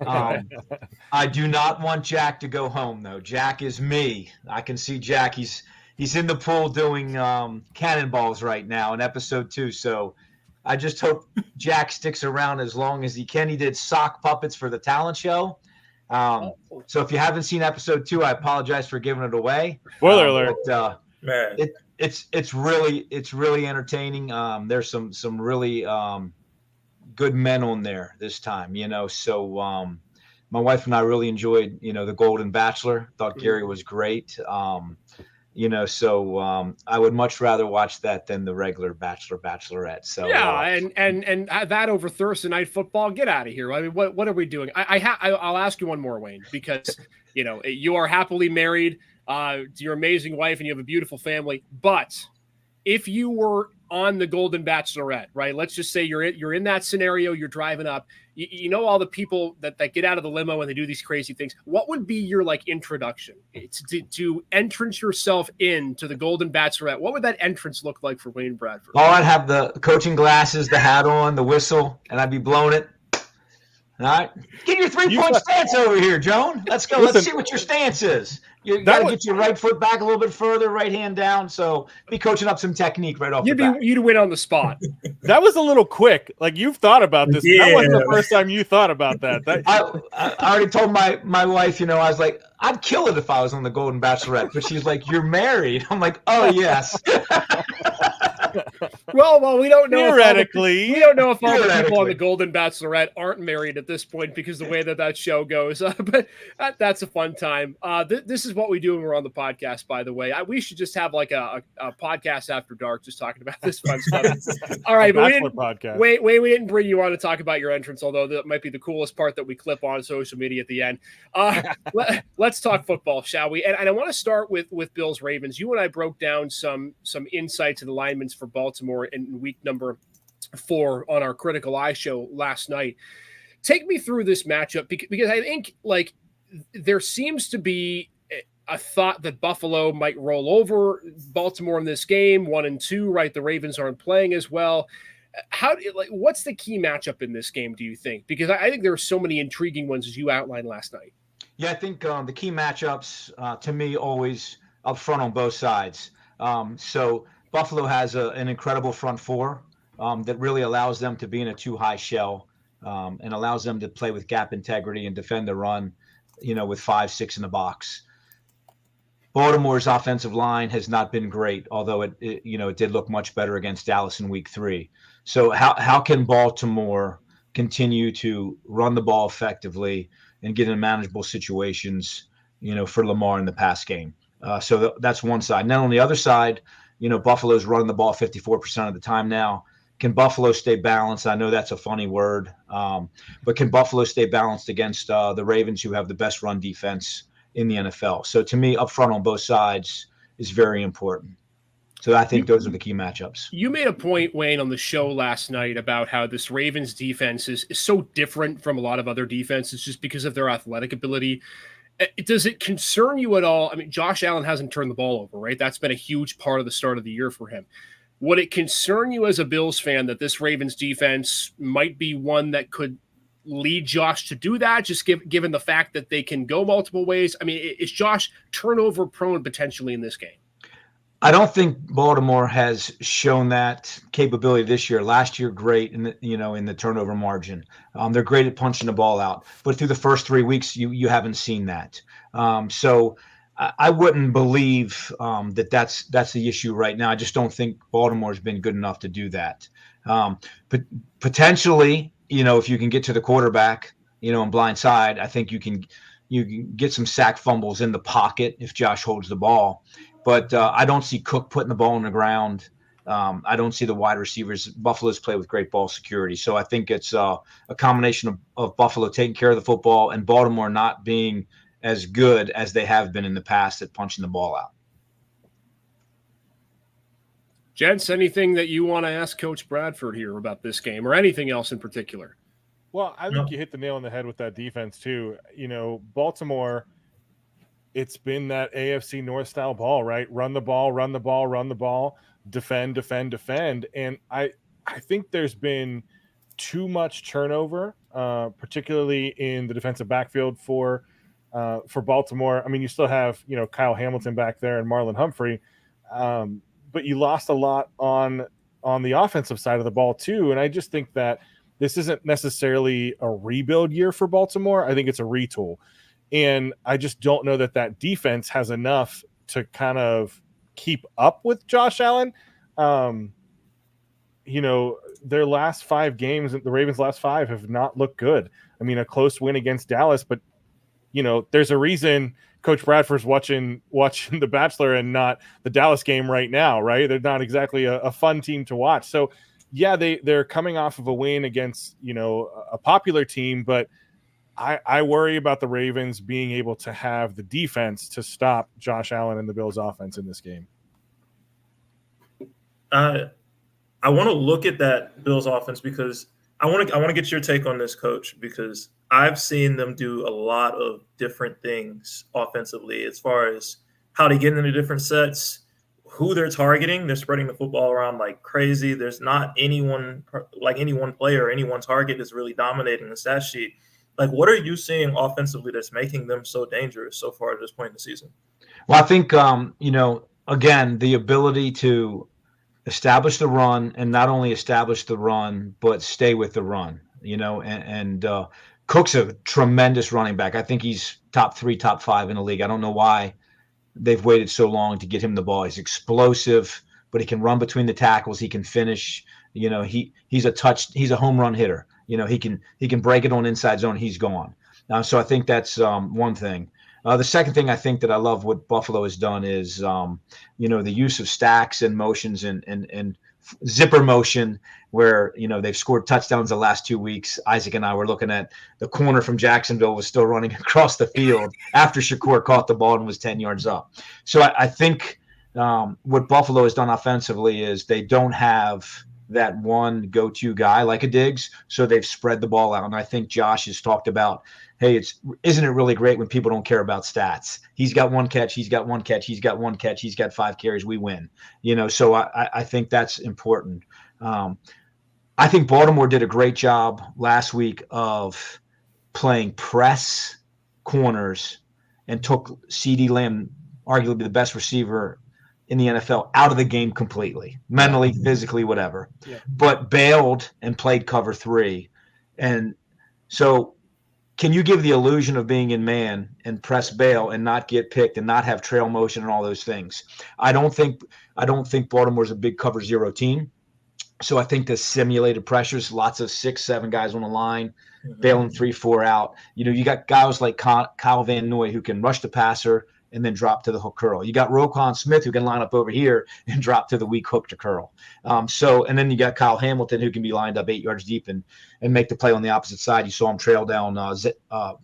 I do not want Jack to go home, though. Jack is me. I can see Jack. He's in the pool doing cannonballs right now in episode 2. So I just hope Jack sticks around as long as he can. He did sock puppets for the talent show. So if you haven't seen episode 2, I apologize for giving it away. Spoiler alert! But, it's really entertaining. There's some really good men on there this time, So my wife and I really enjoyed, the Golden Bachelor. Thought Gary was great. So I would much rather watch that than the regular Bachelorette. So yeah, and that over Thursday night football. Get out of here. I mean, what are we doing? I'll ask you one more, Wayne, because you are happily married to your amazing wife and you have a beautiful family. But if you were on the Golden Bachelorette, right? Let's just say you're in that scenario. You're driving up. You know all the people that get out of the limo and they do these crazy things. What would be your introduction? It's to entrance yourself into the Golden Bachelorette. What would that entrance look like for Wayne Bradford? Oh, I'd have the coaching glasses, the hat on, the whistle, and I'd be blowing it. All right, get your 3-point stance over here, Joan. Let's go. Let's see what your stance is. You got to get your right foot back a little bit further, right hand down. So be coaching up some technique right off the bat. You'd win on the spot. That was a little quick. You've thought about this. Yeah. That wasn't the first time you thought about that. I already told my wife, I was like, I'd kill it if I was on the Golden Bachelorette. But she's like, you're married. I'm like, oh, yes. Well, we don't know. Theoretically, we don't know if all the people on the Golden Bachelorette aren't married at this point because the way that show goes. But that's a fun time. This is what we do when we're on the podcast. By the way, we should just have a podcast after dark, just talking about this fun stuff. All right, but we didn't bring you on to talk about your entrance, although that might be the coolest part that we clip on social media at the end. Let's talk football, shall we? And I want to start with Bills Ravens. You and I broke down some insights to the linemen's for Baltimore in week number 4 on our Critical Eye show last night. Take me through this matchup because I think there seems to be a thought that Buffalo might roll over Baltimore in this game 1-2, right? The Ravens aren't playing as well. What's the key matchup in this game, do you think? Because I think there are so many intriguing ones as you outlined last night. Yeah, I think the key matchups to me always up front on both sides. So Buffalo has an incredible front 4 that really allows them to be in a too high shell and allows them to play with gap integrity and defend the run, with 5-6 in the box. Baltimore's offensive line has not been great, although it did look much better against Dallas in week 3. So how can Baltimore continue to run the ball effectively and get in manageable situations, for Lamar in the pass game? So that's one side. And then on the other side, Buffalo's running the ball 54% of the time now. Can Buffalo stay balanced? I know that's a funny word, but can Buffalo stay balanced against the Ravens, who have the best run defense in the NFL? So to me, up front on both sides is very important. So I think those are the key matchups. You made a point, Wayne, on the show last night about how this Ravens defense is so different from a lot of other defenses just because of their athletic ability. Does it concern you at all? I mean, Josh Allen hasn't turned the ball over, right? That's been a huge part of the start of the year for him. Would it concern you as a Bills fan that this Ravens defense might be one that could lead Josh to do that, just given the fact that they can go multiple ways? I mean, is Josh turnover prone potentially in this game? I don't think Baltimore has shown that capability this year. Last year, great in the turnover margin. They're great at punching the ball out, but through the first 3 weeks, you haven't seen that. So I wouldn't believe that's the issue right now. I just don't think Baltimore's been good enough to do that. But potentially, if you can get to the quarterback, on blind side, I think you can get some sack fumbles in the pocket if Josh holds the ball. But I don't see Cook putting the ball on the ground. I don't see the wide receivers. Buffalo's play with great ball security. So I think it's a combination of Buffalo taking care of the football and Baltimore not being as good as they have been in the past at punching the ball out. Gents, anything that you want to ask Coach Bradford here about this game or anything else in particular? Well, I think you hit the nail on the head with that defense too. Baltimore, it's been that AFC North style ball, right? Run the ball, defend. And I think there's been too much turnover, particularly in the defensive backfield for Baltimore. I mean, you still have, Kyle Hamilton back there and Marlon Humphrey, but you lost a lot on the offensive side of the ball too. And I just think that this isn't necessarily a rebuild year for Baltimore. I think it's a retool. And I just don't know that defense has enough to kind of keep up with Josh Allen. Their last 5 games, the Ravens' last 5 have not looked good. I mean, a close win against Dallas, but there's a reason Coach Bradford's watching The Bachelor and not the Dallas game right now, right? They're not exactly a fun team to watch. So, yeah, they're coming off of a win against, a popular team, but I worry about the Ravens being able to have the defense to stop Josh Allen and the Bills' offense in this game. I want to look at that Bills offense because I want to get your take on this, Coach, because I've seen them do a lot of different things offensively as far as how they get into different sets, who they're targeting. They're spreading the football around like crazy. There's not any one player, any one target is really dominating the stat sheet. Like, what are you seeing offensively that's making them so dangerous so far at this point in the season? Well, I think, again, the ability to establish the run and not only establish the run, but stay with the run, and Cook's a tremendous running back. I think he's top 3, top 5 in the league. I don't know why they've waited so long to get him the ball. He's explosive, but he can run between the tackles. He can finish. He's a home run hitter. He can break it on inside zone. He's gone. So I think that's one thing. The second thing I think that I love what Buffalo has done is, the use of stacks and motions and zipper motion where, they've scored touchdowns the last 2 weeks. Isaac and I were looking at the corner from Jacksonville was still running across the field after Shakur caught the ball and was 10 yards up. So I think what Buffalo has done offensively is they don't have that one go-to guy like a Diggs, so they've spread the ball out. And I think Josh has talked about, hey, isn't it really great when people don't care about stats? He's got 1 catch, he's got 1 catch, he's got 1 catch, he's got 5 carries, we win. So I think that's important. I think Baltimore did a great job last week of playing press corners and took CeeDee Lamb, arguably the best receiver in the NFL, out of the game completely, mentally, physically, whatever, but bailed and played cover 3. And so can you give the illusion of being in man and press bail and not get picked and not have trail motion and all those things? I don't think Baltimore's a big cover zero team. So I think the simulated pressures, lots of 6-7 guys on the line, bailing 3-4 out. You got guys like Kyle Van Noy who can rush the passer and then drop to the hook curl. You got Roquan Smith who can line up over here and drop to the weak hook to curl. And then you got Kyle Hamilton who can be lined up 8 yards deep and make the play on the opposite side. You saw him trail down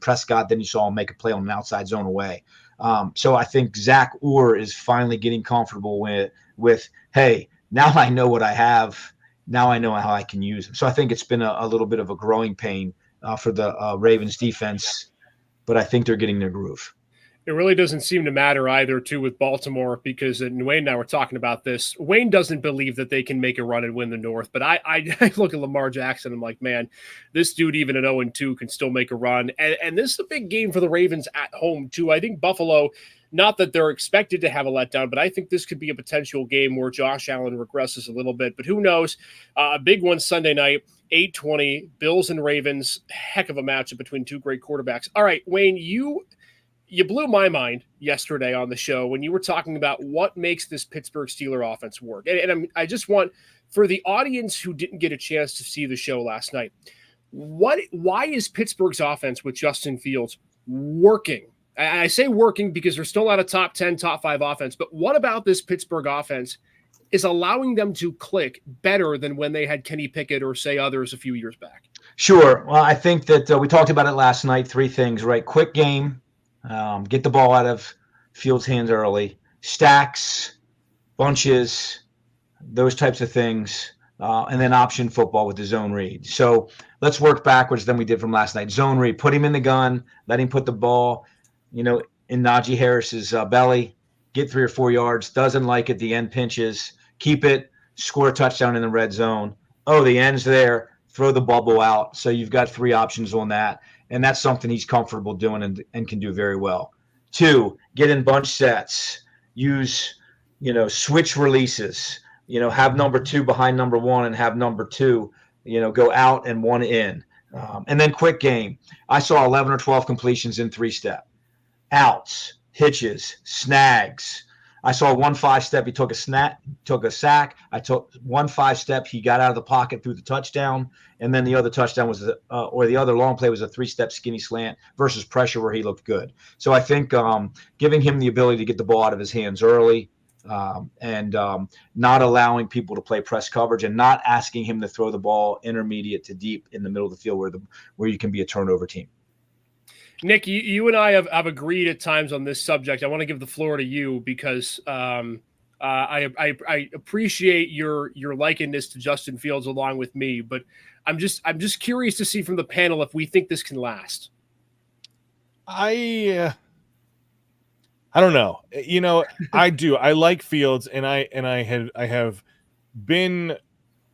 Prescott, then you saw him make a play on an outside zone away. So I think Zach Orr is finally getting comfortable with hey, now I know what I have. Now I know how I can use them. So I think it's been a little bit of a growing pain for the Ravens defense, but I think they're getting their groove. It really doesn't seem to matter either, too, with Baltimore, because Wayne and I were talking about this. Wayne doesn't believe that they can make a run and win the North, but I look at Lamar Jackson, I'm like, man, this dude, even at 0-2, can still make a run. And this is a big game for the Ravens at home, too. I think Buffalo, not that they're expected to have a letdown, but I think this could be a potential game where Josh Allen regresses a little bit. But who knows? A big one Sunday night, 8:20, Bills and Ravens. Heck of a matchup between two great quarterbacks. All right, Wayne, you blew my mind yesterday on the show when you were talking about what makes this Pittsburgh Steelers offense work. And I just want, for the audience who didn't get a chance to see the show last night, why is Pittsburgh's offense with Justin Fields working? And I say working because they're still not a top 10, top 5 offense, but what about this Pittsburgh offense is allowing them to click better than when they had Kenny Pickett or, say, others a few years back? Sure. Well, I think that we talked about it last night. 3 things, right? Quick game. Get the ball out of Fields' hands early, stacks, bunches, those types of things, and then option football with the zone read. So let's work backwards than we did from last night. Zone read, put him in the gun, let him put the ball, in Najee Harris's belly, get 3 or 4 yards, doesn't like it, the end pinches, keep it, score a touchdown in the red zone. Oh, the end's there, throw the bubble out. So you've got 3 options on that. And that's something he's comfortable doing and can do very well. 2, get in bunch sets, use, switch releases, have number 2 behind number 1 and have number 2, go out and 1 in. And then quick game. I saw 11 or 12 completions in 3-step. Outs, hitches, snags. I saw 1 5-step. He took a sack. I took 1 5-step. He got out of the pocket through the touchdown. And then the other touchdown was, the other long play was a 3-step skinny slant versus pressure where he looked good. So I think giving him the ability to get the ball out of his hands early and not allowing people to play press coverage and not asking him to throw the ball intermediate to deep in the middle of the field where you can be a turnover team. Nick, you and I have agreed at times on this subject. I want to give the floor to you because I appreciate your likeness to Justin Fields along with me, but I'm just curious to see from the panel if we think this can last. I don't know. I do. I like Fields, and I have been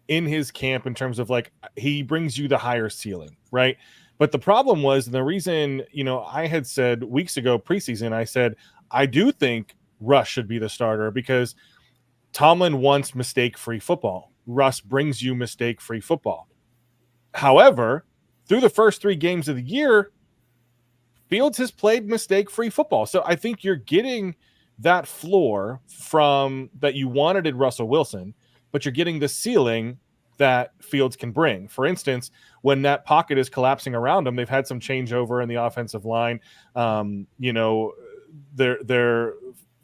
in his camp in terms of like he brings you the higher ceiling, right? But the problem was, and the reason, I had said weeks ago preseason, I said, I do think Russ should be the starter because Tomlin wants mistake-free football. Russ brings you mistake-free football. However, through the first 3 games of the year, Fields has played mistake-free football. So I think you're getting that floor from that you wanted in Russell Wilson, but you're getting the ceiling that Fields can bring. For instance, when that pocket is collapsing around them, they've had some changeover in the offensive line. They're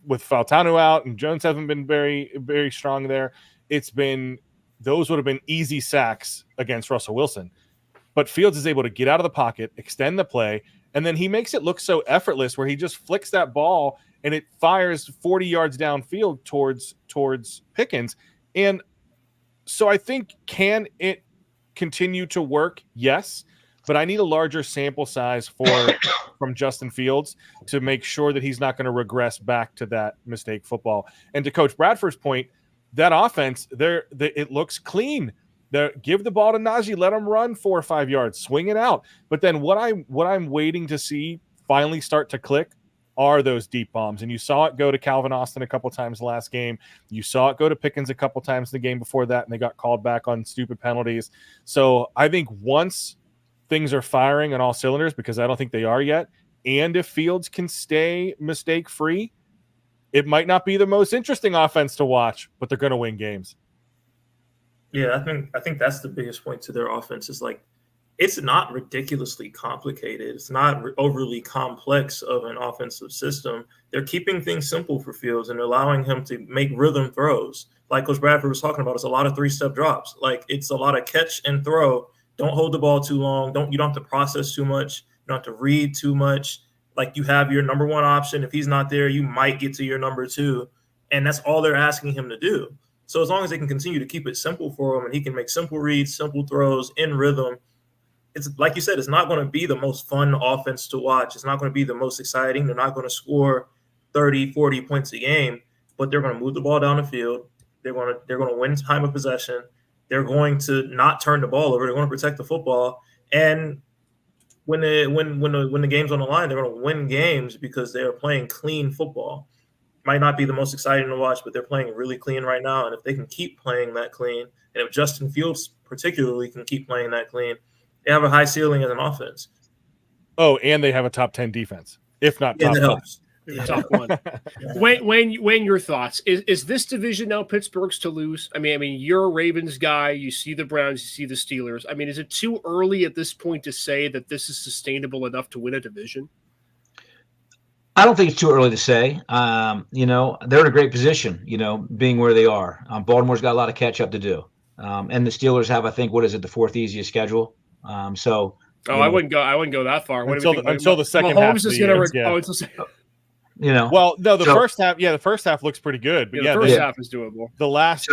with Fautanu out and Jones haven't been very, very strong there. Those would have been easy sacks against Russell Wilson. But Fields is able to get out of the pocket, extend the play, and then he makes it look so effortless where he just flicks that ball and it fires 40 yards downfield towards Pickens. And so I think, can it continue to work? Yes, but I need a larger sample size from Justin Fields to make sure that he's not going to regress back to that mistake football. And to Coach Bradford's point, that offense, it looks clean. Give the ball to Najee, let him run 4 or 5 yards, swing it out. But then what I'm waiting to see finally start to click are those deep bombs. And you saw it go to Calvin Austin a couple times last game. You saw it go to Pickens a couple times the game before that, and they got called back on stupid penalties. So I think once things are firing on all cylinders, because I don't think they are yet, and if Fields can stay mistake-free, it might not be the most interesting offense to watch, but they're going to win games. Yeah, I think that's the biggest point to their offense is like it's not ridiculously complicated. It's not overly complex of an offensive system. They're keeping things simple for Fields and allowing him to make rhythm throws. Like Coach Bradford was talking about, it's a lot of 3-step drops. Like it's a lot of catch and throw. Don't hold the ball too long. You don't have to process too much. You don't have to read too much. Like you have your number one option. If he's not there, you might get to your number two. And that's all they're asking him to do. So as long as they can continue to keep it simple for him and he can make simple reads, simple throws in rhythm, it's like you said, it's not going to be the most fun offense to watch. It's not going to be the most exciting. They're not going to score 30, 40 points a game, but they're going to move the ball down the field. They're going to win time of possession. They're going to not turn the ball over. They're going to protect the football. And when the game's on the line, they're going to win games because they are playing clean football. Might not be the most exciting to watch, but they're playing really clean right now. And if they can keep playing that clean, and if Justin Fields particularly can keep playing that clean, they have a high ceiling as an offense. Oh, and they have a top 10 defense, if not top 10. Top one. Wayne, your thoughts? Is this division now Pittsburgh's to lose? I mean, you're a Ravens guy. You see the Browns, you see the Steelers. I mean, is it too early at this point to say that this is sustainable enough to win a division? I don't think it's too early to say. They're in a great position, being where they are. Baltimore's got a lot of catch up to do. And the Steelers have, I think, the fourth easiest schedule. I wouldn't go that far. Until the second half of the year. Well, no, the first half looks pretty good, but the first half is doable. The last,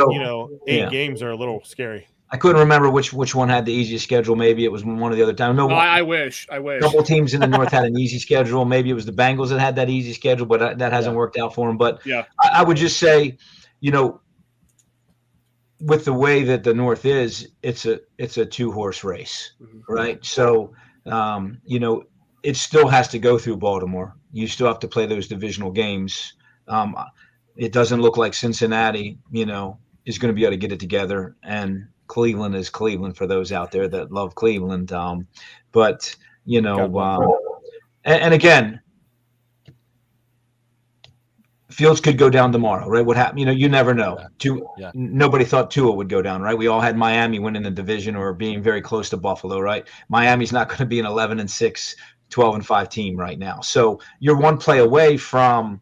8 games are a little scary. I couldn't remember which one had the easiest schedule. Maybe it was one of the other times. No, I wish. A couple teams in the North had an easy schedule. Maybe it was the Bengals that had that easy schedule, but that hasn't worked out for them. But I would just say, with the way that the North is, it's a 2-horse race, right? So, it still has to go through Baltimore. You still have to play those divisional games. It doesn't look like Cincinnati, is going to be able to get it together. And Cleveland is Cleveland for those out there that love Cleveland. And again, Fields could go down tomorrow, right? What happened? You never know. Nobody thought Tua would go down, right? We all had Miami winning the division or being very close to Buffalo, right? Miami's not going to be an 11-6, 12-5 team right now. So you're one play away from,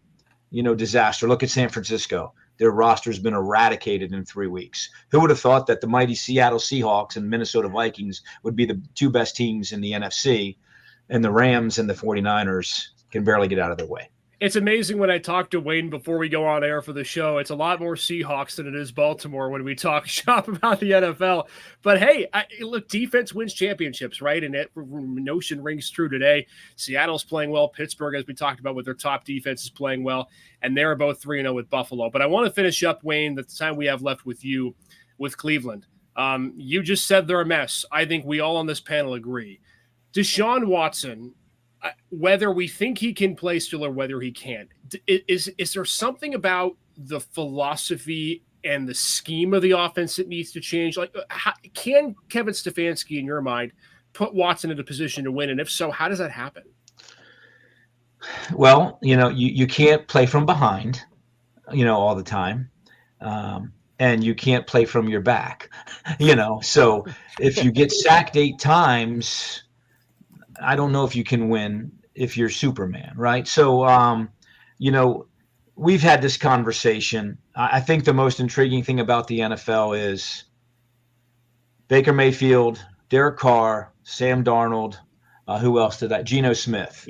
disaster. Look at San Francisco. Their roster has been eradicated in 3 weeks. Who would have thought that the mighty Seattle Seahawks and Minnesota Vikings would be the two best teams in the NFC, and the Rams and the 49ers can barely get out of their way? It's amazing when I talk to Wayne before we go on air for the show. It's a lot more Seahawks than it is Baltimore when we talk shop about the NFL. But hey, look, defense wins championships, right? And that notion rings true today. Seattle's playing well. Pittsburgh, as we talked about, with their top defense, is playing well. And they're both 3-0 with Buffalo. But I want to finish up, Wayne, the time we have left with you, with Cleveland. You just said they're a mess. I think we all on this panel agree. Deshaun Watson, whether we think he can play still or whether he can't, is there something about the philosophy and the scheme of the offense that needs to change? Like, can Kevin Stefanski, in your mind, put Watson in a position to win? And if so, how does that happen? Well, you can't play from behind, all the time. And you can't play from your back, So if you get sacked 8 times, I don't know if you can win if you're Superman, right? So, we've had this conversation. I think the most intriguing thing about the NFL is Baker Mayfield, Derek Carr, Sam Darnold, who else did that? Geno Smith.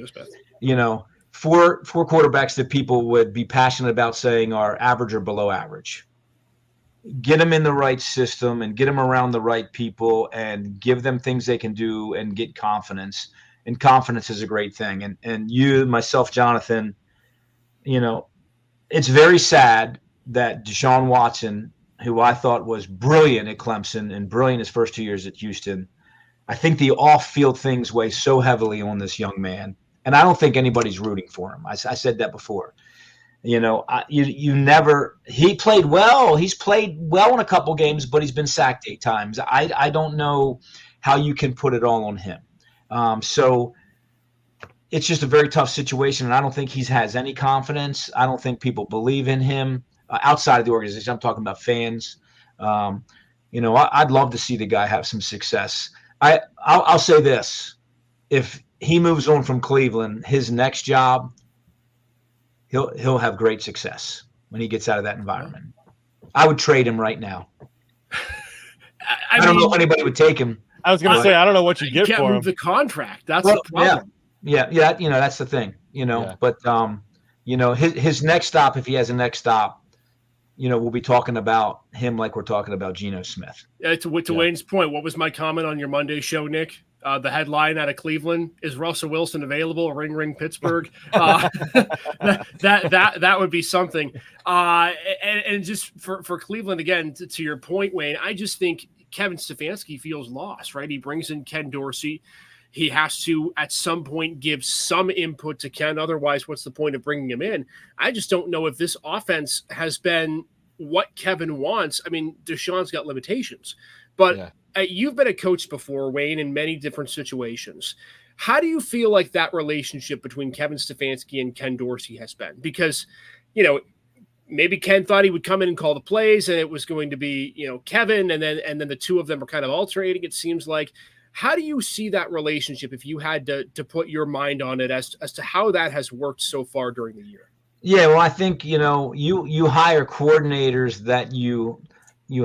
Four quarterbacks that people would be passionate about saying are average or below average. Get them in the right system and get them around the right people and give them things they can do and get confidence. And confidence is a great thing. And you, myself, Jonathan, it's very sad that Deshaun Watson, who I thought was brilliant at Clemson and brilliant his first 2 years at Houston, I think the off-field things weigh so heavily on this young man. And I don't think anybody's rooting for him. I said that before. He played well. He's played well in a couple games, but he's been sacked 8 times. I don't know how you can put it all on him. So it's just a very tough situation, and I don't think he has any confidence. I don't think people believe in him outside of the organization. I'm talking about fans. I'd love to see the guy have some success. I'll say this: if he moves on from Cleveland, his next job, he'll have great success when he gets out of that environment. I would trade him right now. I don't know if anybody would take him. I was going to say, I don't know what you get for him. The contract. That's the problem. Yeah. That's the thing, but, his next stop, if he has a next stop, we'll be talking about him like we're talking about Geno Smith. To Wayne's point, what was my comment on your Monday show, Nick? The headline out of Cleveland is Russell Wilson available? Ring, ring, Pittsburgh. That would be something. And just for Cleveland again, to your point, Wayne, I just think Kevin Stefanski feels lost. Right, he brings in Ken Dorsey. He has to at some point give some input to Ken. Otherwise, what's the point of bringing him in? I just don't know if this offense has been what Kevin wants. I mean, Deshaun's got limitations, but you've been a coach before, Wayne, in many different situations. How do you feel like that relationship between Kevin Stefanski and Ken Dorsey has been? Because, maybe Ken thought he would come in and call the plays, and it was going to be, Kevin, and then the two of them are kind of alternating, it seems like. How do you see that relationship if you had to put your mind on it as to how that has worked so far during the year? Yeah, well, I think, you hire coordinators that you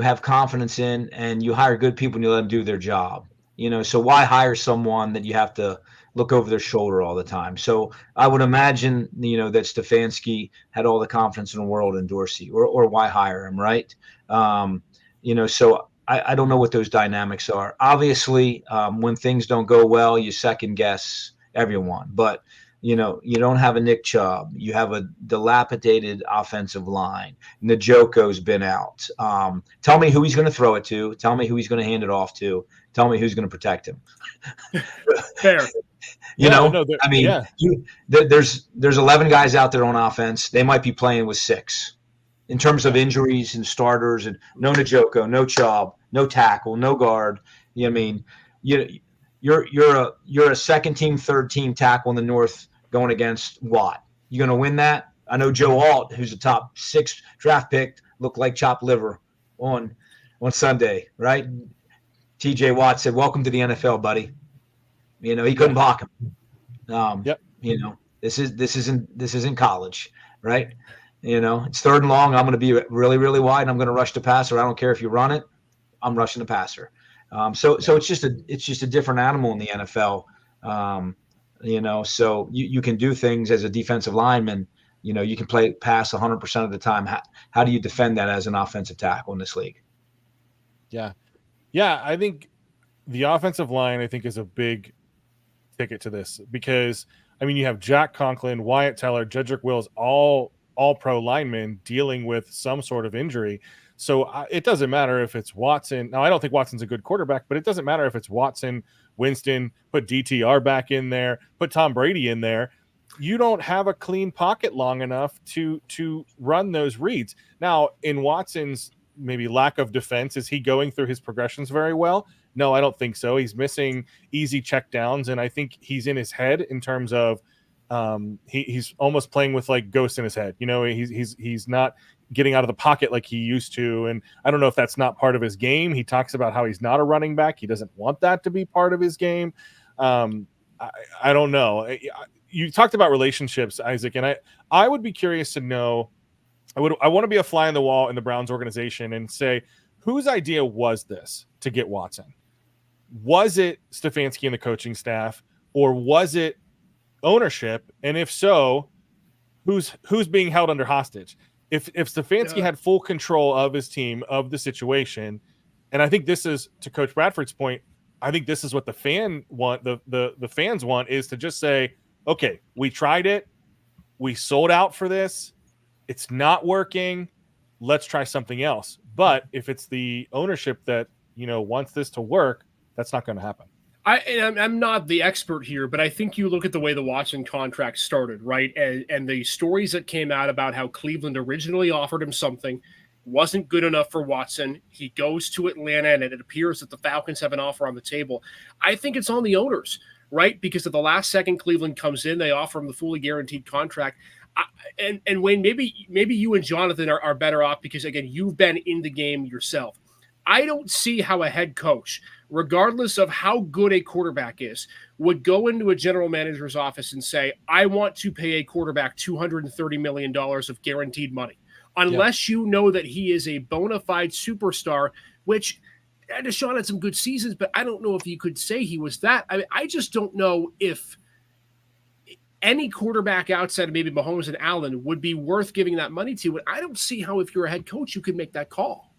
have confidence in, and you hire good people and you let them do their job. So why hire someone that you have to look over their shoulder all the time? So I would imagine, that Stefanski had all the confidence in the world in Dorsey, or why hire him, right? So I don't know what those dynamics are. Obviously, when things don't go well, you second guess everyone. But, you don't have a Nick Chubb. You have a dilapidated offensive line. Njoku's been out. Tell me who he's going to throw it to. Tell me who he's going to hand it off to. Tell me who's going to protect him. Fair. There's 11 guys out there on offense. They might be playing with 6. In terms of injuries and starters, and no Njoku, no Chubb, no tackle, no guard. You're a second team, third team tackle in the North going against Watt. You going to win that? I know Joe Alt, who's a top 6 draft pick, looked like chopped liver on Sunday, right? TJ Watt said, "Welcome to the NFL, buddy." He couldn't block him. This isn't college, right? It's third and long. I'm going to be really, really wide, and I'm going to rush the passer. I don't care if you run it. I'm rushing the passer. So it's just a different animal in the NFL. So you can do things as a defensive lineman. You can play pass 100% of the time. How do you defend that as an offensive tackle in this league? Yeah. I think the offensive line, is a big ticket to this because you have Jack Conklin, Wyatt Teller, Jedrick Wills, all pro linemen dealing with some sort of injury. So it doesn't matter if it's Watson. Now, I don't think Watson's a good quarterback, but it doesn't matter if it's Watson, Winston, put DTR back in there, put Tom Brady in there. You don't have a clean pocket long enough to run those reads. Now, in Watson's maybe lack of defense, is he going through his progressions very well? No, I don't think so. He's missing easy checkdowns, and I think he's in his head in terms of he's almost playing with like ghosts in his head. He's not getting out of the pocket like he used to. And I don't know if that's not part of his game. He talks about how he's not a running back. He doesn't want that to be part of his game. I don't know. You talked about relationships, Isaac, and I would be curious to know, I want to be a fly on the wall in the Browns organization and say, whose idea was this to get Watson? Was it Stefanski and the coaching staff, or was it ownership? And if so, who's being held under hostage? If Stefanski had full control of his team, of the situation, and I think this is, to Coach Bradford's point, I think this is what the fans want, is to just say, okay, we tried it, we sold out for this, it's not working, let's try something else. But if it's the ownership that wants this to work, that's not going to happen. I'm not the expert here, but I think you look at the way the Watson contract started, right? And the stories that came out about how Cleveland originally offered him something, wasn't good enough for Watson. He goes to Atlanta, and it appears that the Falcons have an offer on the table. I think it's on the owners, right? Because at the last second, Cleveland comes in, they offer him the fully guaranteed contract. And Wayne, maybe you and Jonathan are better off because, again, you've been in the game yourself. I don't see how a head coach, regardless of how good a quarterback is, would go into a general manager's office and say, I want to pay a quarterback $230 million of guaranteed money, unless you know that he is a bona fide superstar, which Deshaun had some good seasons, but I don't know if you could say he was that. I mean, I just don't know if any quarterback outside of maybe Mahomes and Allen would be worth giving that money to. And I don't see how, if you're a head coach, you could make that call.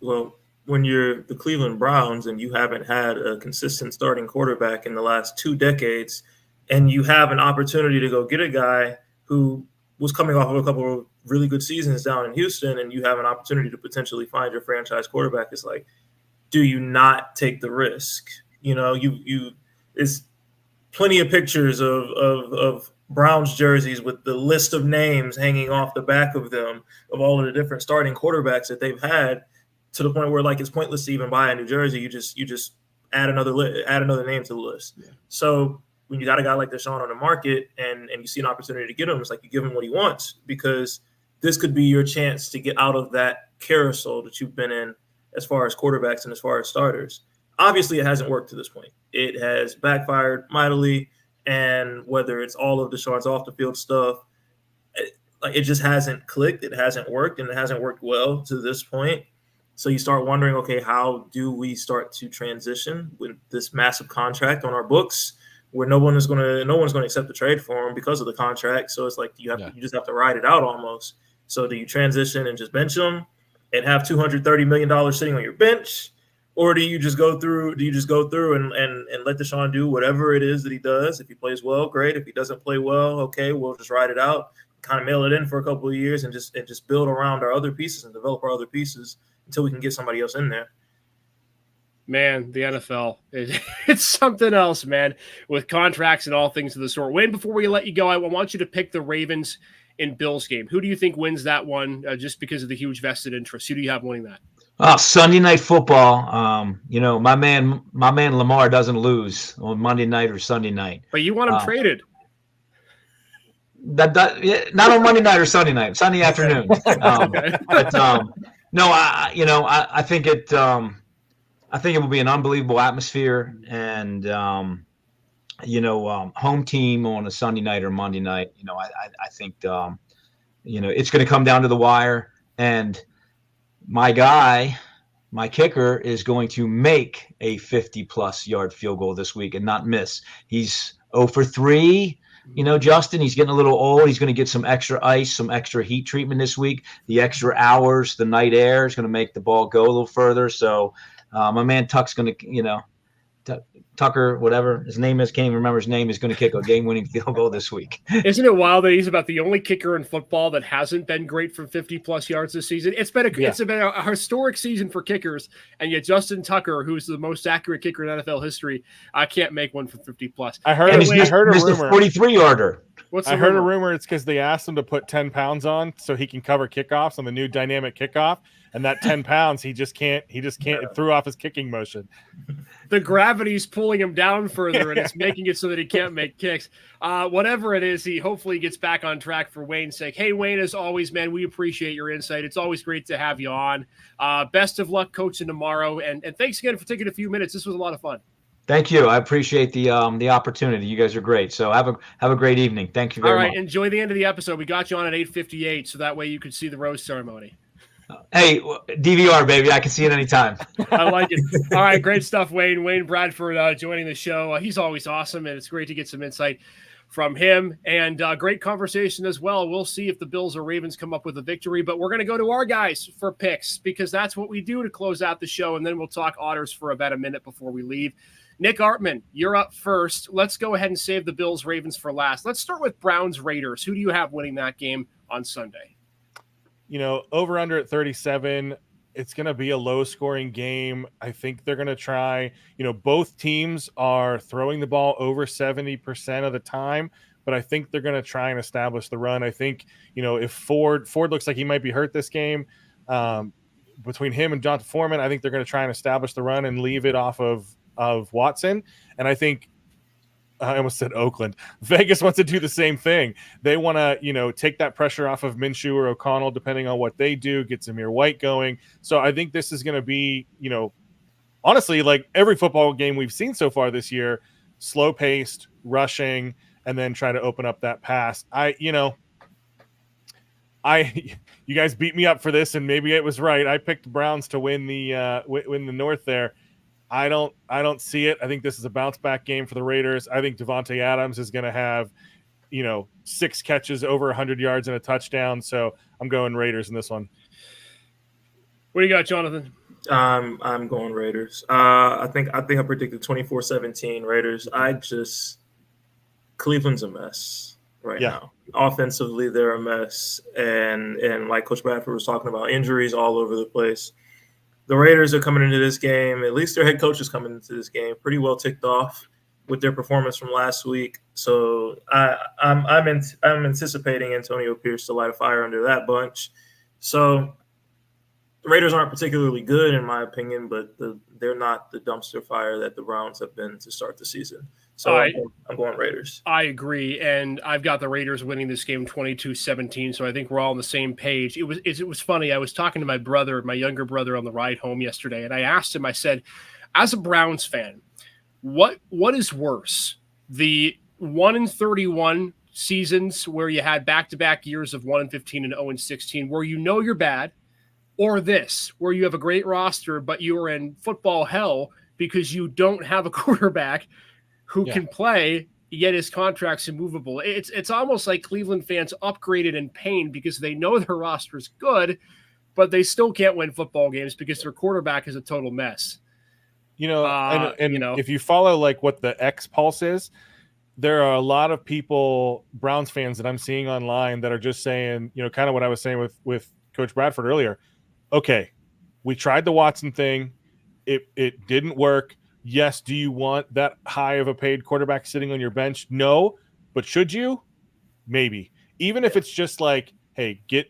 Well, when you're the Cleveland Browns and you haven't had a consistent starting quarterback in the last 2 decades, and you have an opportunity to go get a guy who was coming off of a couple of really good seasons down in Houston, and you have an opportunity to potentially find your franchise quarterback, it's like, do you not take the risk? You know, it's plenty of pictures of Browns jerseys with the list of names hanging off the back of them of all of the different starting quarterbacks that they've had, to the point where, like, it's pointless to even buy a new jersey. You just add another name to the list. Yeah. So when you got a guy like Deshaun on the market and you see an opportunity to get him, it's like you give him what he wants, because this could be your chance to get out of that carousel that you've been in as far as quarterbacks and as far as starters. Obviously, it hasn't worked to this point. It has backfired mightily, and whether it's all of Deshaun's off the field stuff, it just hasn't clicked. It hasn't worked, and it hasn't worked well to this point. So you start wondering, okay, how do we start to transition with this massive contract on our books, where no one's going to accept the trade for him because of the contract? So it's like you just have to ride it out almost. So do you transition and just bench him and have $230 million sitting on your bench, or do you just go through and let Deshaun do whatever it is that he does? If he plays well, great. If he doesn't play well, okay, we'll just ride it out, kind of mail it in for a couple of years, and just build around our other pieces and develop our other pieces until we can get somebody else in there. Man, the NFL, it's something else, man, with contracts and all things of the sort. Wayne, before we let you go, I want you to pick the Ravens in Bills game. Who do you think wins that one, just because of the huge vested interest? Who do you have winning that? Sunday Night Football. My man Lamar doesn't lose on Monday night or Sunday night. But you want him traded. Not on Monday night or Sunday night, Sunday afternoon. No, I think it will be an unbelievable atmosphere, and home team on a Sunday night or Monday night. I think it's going to come down to the wire, and my kicker is going to make a 50-plus yard field goal this week and not miss. He's 0 for 3. Justin, he's getting a little old. He's going to get some extra ice, some extra heat treatment this week. The extra hours, the night air is going to make the ball go a little further. So my man Tuck's going to, Tucker, whatever his name is, can't even remember his name, is going to kick a game-winning field goal this week. Isn't it wild that he's about the only kicker in football that hasn't been great from 50-plus yards this season? It's been a historic season for kickers, and yet Justin Tucker, who's the most accurate kicker in NFL history, can't make one from 50-plus. I heard a rumor. 43-yarder. I heard a rumor it's because they asked him to put 10 pounds on so he can cover kickoffs on the new dynamic kickoff, and that 10 pounds he just can't. It threw off his kicking motion. The gravity's pulling him down further, and it's making it so that he can't make kicks. Whatever it is, he hopefully gets back on track for Wayne's sake. Hey, Wayne, as always, man, we appreciate your insight. It's always great to have you on. Best of luck coaching tomorrow, and thanks again for taking a few minutes. This was a lot of fun. Thank you. I appreciate the opportunity. You guys are great. So have a great evening. Thank you very much. All right, enjoy the end of the episode. We got you on at 8:58, so that way you could see the rose ceremony. Hey, DVR, baby. I can see it anytime. I like it. All right, great stuff, Wayne. Wayne Bradford joining the show. He's always awesome, and it's great to get some insight from him. And great conversation as well. We'll see if the Bills or Ravens come up with a victory, but we're going to go to our guys for picks, because that's what we do to close out the show, and then we'll talk Otters for about a minute before we leave. Nick Artman, you're up first. Let's go ahead and save the Bills Ravens for last. Let's start with Browns Raiders. Who do you have winning that game on Sunday? Over under at 37, it's going to be a low scoring game. I think they're going to try, both teams are throwing the ball over 70% of the time, but I think they're going to try and establish the run. I think, if Ford looks like he might be hurt this game, between him and Jonathan Foreman, I think they're going to try and establish the run and leave it off of Watson. And I think I almost said Oakland. Vegas wants to do the same thing. They want to, take that pressure off of Minshew or O'Connell, depending on what they do, get Zamir White going. So I think this is going to be, honestly, like every football game we've seen so far this year, slow paced, rushing, and then try to open up that pass. You guys beat me up for this, and maybe it was right. I picked the Browns to win the North there. I don't see it. I think this is a bounce back game for the Raiders. I think Devontae Adams is going to have, 6 catches over 100 yards and a touchdown. So I'm going Raiders in this one. What do you got, Jonathan? I'm going Raiders. I think I predicted 24-17 Raiders. Cleveland's a mess now. Offensively, they're a mess, and like Coach Bradford was talking about, injuries all over the place. The Raiders are coming into this game, at least their head coach is coming into this game pretty well ticked off with their performance from last week. So I'm anticipating Antonio Pierce to light a fire under that bunch. So the Raiders aren't particularly good, in my opinion, but they're not the dumpster fire that the Browns have been to start the season. So I'm going Raiders. I agree, and I've got the Raiders winning this game 22-17, so I think we're all on the same page. It was funny. I was talking to my younger brother on the ride home yesterday, and I asked him, I said, as a Browns fan, what is worse, the 1-31 seasons where you had back-to-back years of 1-15 and 0-16 where you're bad, or this, where you have a great roster, but you are in football hell because you don't have a quarterback who can play, yet his contract's immovable. It's almost like Cleveland fans upgraded in pain because they know their roster's good, but they still can't win football games because their quarterback is a total mess. If you follow like what the X pulse is, there are a lot of people, Browns fans that I'm seeing online that are just saying, kind of what I was saying with Coach Bradford earlier. Okay, we tried the Watson thing. It didn't work. Yes, do you want that high of a paid quarterback sitting on your bench? No, but should you? Maybe. Even if it's just like, hey, get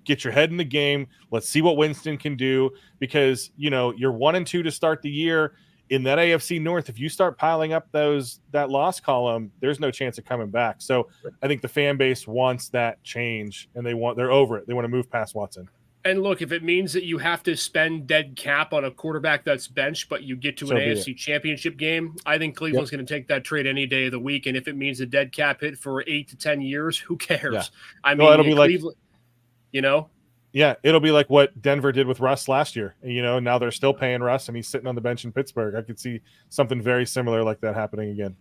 your head in the game. Let's see what Winston can do, because you're 1-2 to start the year in that AFC North. If you start piling up that loss column, there's no chance of coming back. So I think the fan base wants that change, and they're over it. They want to move past Watson. And look, if it means that you have to spend dead cap on a quarterback that's benched, but you get to an AFC championship game, I think Cleveland's going to take that trade any day of the week. And if it means a dead cap hit for 8 to 10 years, who cares? Yeah. I mean, it'll be Cleveland, Yeah, it'll be like what Denver did with Russ last year. Now they're still paying Russ, and he's sitting on the bench in Pittsburgh. I could see something very similar like that happening again.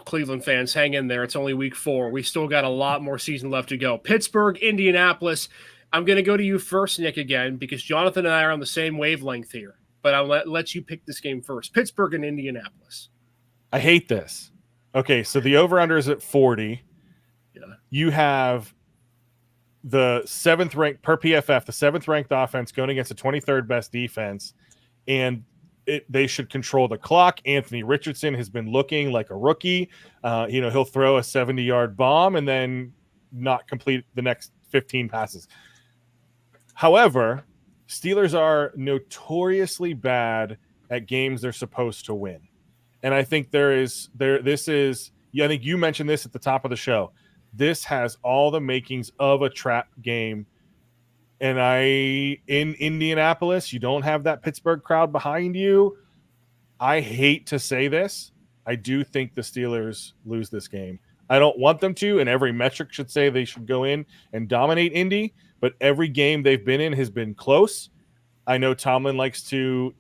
Cleveland fans, hang in there. It's only week 4. We still got a lot more season left to go. Pittsburgh, Indianapolis. I'm going to go to you first, Nick, again, because Jonathan and I are on the same wavelength here. But I'll let you pick this game first. Pittsburgh and Indianapolis. I hate this. Okay, so the over-under is at 40. Yeah. You have the 7th ranked per PFF, the 7th ranked offense going against the 23rd best defense, and they should control the clock. Anthony Richardson has been looking like a rookie. He'll throw a 70-yard bomb and then not complete the next 15 passes. However, Steelers are notoriously bad at games they're supposed to win. And I think I think you mentioned this at the top of the show. This has all the makings of a trap game. And in Indianapolis, you don't have that Pittsburgh crowd behind you. I hate to say this. I do think the Steelers lose this game. I don't want them to, and every metric should say they should go in and dominate Indy, but every game they've been in has been close. I know Tomlin likes to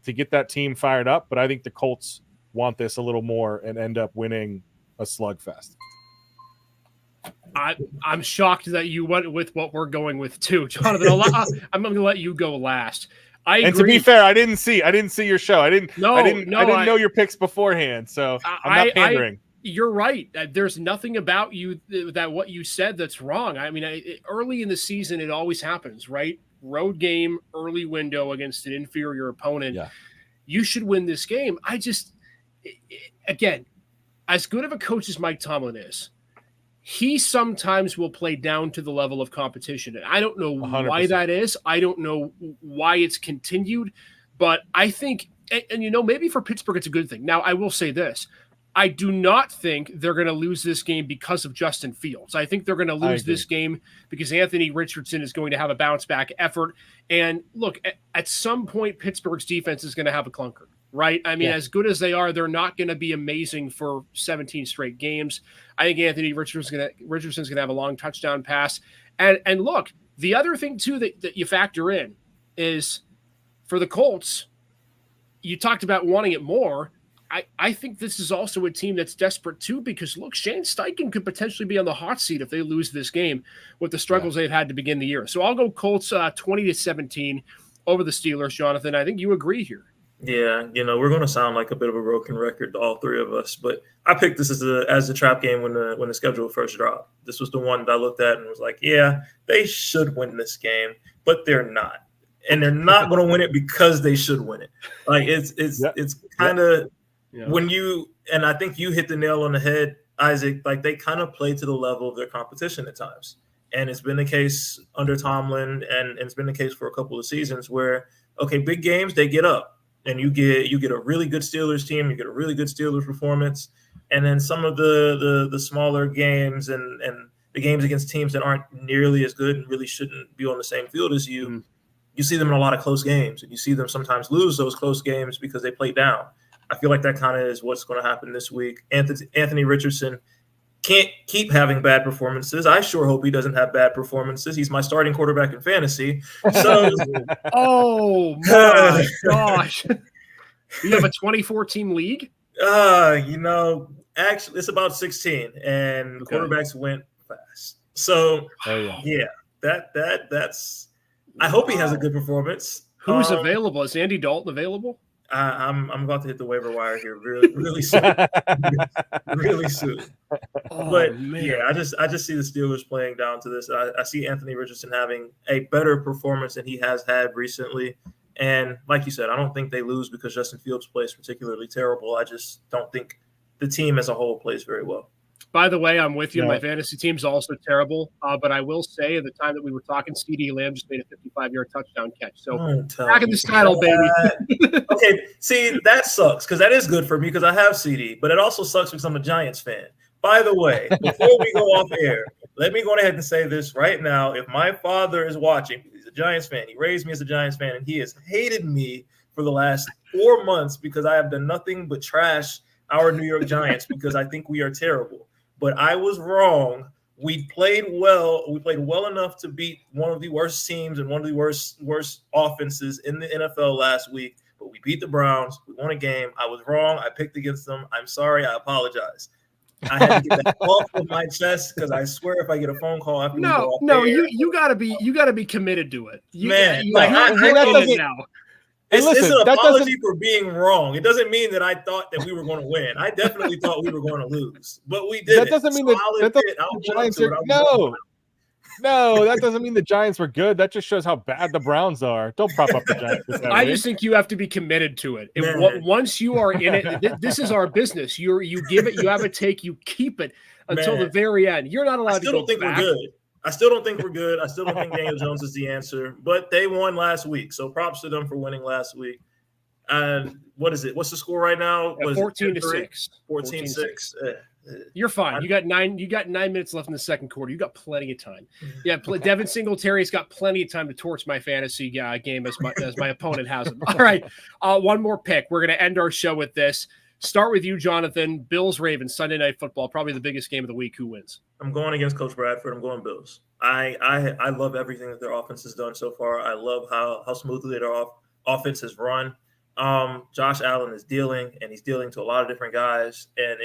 get that team fired up, but I think the Colts want this a little more and end up winning a slugfest. I'm shocked that you went with what we're going with too, Jonathan. I'm going to let you go last. I agree. And to be fair, I didn't see your show. I didn't know your picks beforehand, so I'm not pandering. You're right. There's nothing about you that what you said that's wrong. I mean, early in the season, it always happens, right? Road game, early window against an inferior opponent. Yeah. You should win this game. Again, as good of a coach as Mike Tomlin is, he sometimes will play down to the level of competition. And I don't know 100%. Why that is. I don't know why it's continued. But I think, and maybe for Pittsburgh, it's a good thing. Now, I will say this. I do not think they're going to lose this game because of Justin Fields. I think they're going to lose this game because Anthony Richardson is going to have a bounce back effort. And look, at some point, Pittsburgh's defense is going to have a clunker, right? I mean, as good as they are, they're not going to be amazing for 17 straight games. I think Anthony Richardson's going to have a long touchdown pass. And look, the other thing too that you factor in is for the Colts, you talked about wanting it more. I think this is also a team that's desperate too, because look, Shane Steichen could potentially be on the hot seat if they lose this game with the struggles they've had to begin the year. So I'll go Colts 20-17 over the Steelers, Jonathan. I think you agree here. Yeah, we're going to sound like a bit of a broken record to all three of us, but I picked this as the trap game when the schedule first dropped. This was the one that I looked at and was like, yeah, they should win this game, but they're not. And they're not going to win it because they should win it. Like it's kind of when and I think you hit the nail on the head, Isaac, like they kind of play to the level of their competition at times. And it's been the case under Tomlin, and it's been the case for a couple of seasons where, okay, big games, they get up and you get a really good Steelers team, you get a really good Steelers performance. And then some of the smaller games and the games against teams that aren't nearly as good and really shouldn't be on the same field as you, you see them in a lot of close games, and you see them sometimes lose those close games because they play down. I feel like that kind of is what's going to happen this week. Anthony Richardson can't keep having bad performances. I sure hope he doesn't have bad performances. He's my starting quarterback in fantasy. So, oh my gosh, you have a 24-team league? Actually, it's about 16, and quarterbacks went fast. So, that's. I hope he has a good performance. Who's available? Is Andy Dalton available? I'm about to hit the waiver wire here really soon. really soon. But man. I just see the Steelers playing down to this. I see Anthony Richardson having a better performance than he has had recently. And like you said, I don't think they lose because Justin Fields plays particularly terrible. I just don't think the team as a whole plays very well. By the way, I'm with you. My fantasy team's also terrible. But I will say at the time that we were talking, CeeDee Lamb just made a 55-yard touchdown catch. So back in the saddle, baby. Okay, see, that sucks because that is good for me because I have CeeDee. But it also sucks because I'm a Giants fan. By the way, before we go off air, let me go ahead and say this right now. If my father is watching, he's a Giants fan. He raised me as a Giants fan, and he has hated me for the last 4 months because I have done nothing but trash our New York Giants because I think we are terrible. But I was wrong. We played well. We played well enough to beat one of the worst teams and one of the worst offenses in the NFL last week. But we beat the Browns. We won a game. I was wrong. I picked against them. I'm sorry. I apologize. I had to get that off of my chest because I swear if I get a phone call after we go off air, you gotta be committed to it. It's an apology for being wrong. It doesn't mean that I thought that we were going to win. I definitely thought we were going to lose, but we didn't. That doesn't mean the Giants are no. That doesn't mean the Giants were good. That just shows how bad the Browns are. Don't prop up the Giants. I just think you have to be committed to it. Once you are in it, this is our business. You give it, you have a take, you keep it until the very end. You're not allowed to go back. I still don't think we're good. I still don't think Daniel Jones is the answer, but they won last week. So props to them for winning last week. And what is it? What's the score right now? 14-6. 14-6. You're fine. You got 9 minutes left in the second quarter. You got plenty of time. Yeah, Devin Singletary's got plenty of time to torch my fantasy game as my opponent has him. All right. One more pick. We're going to end our show with this. Start with you, Jonathan. Bills-Ravens, Sunday Night Football, probably the biggest game of the week. Who wins? I'm going against Coach Bradford. I'm going Bills. I love everything that their offense has done so far. I love how smoothly their offense has run. Josh Allen is dealing, and he's dealing to a lot of different guys, and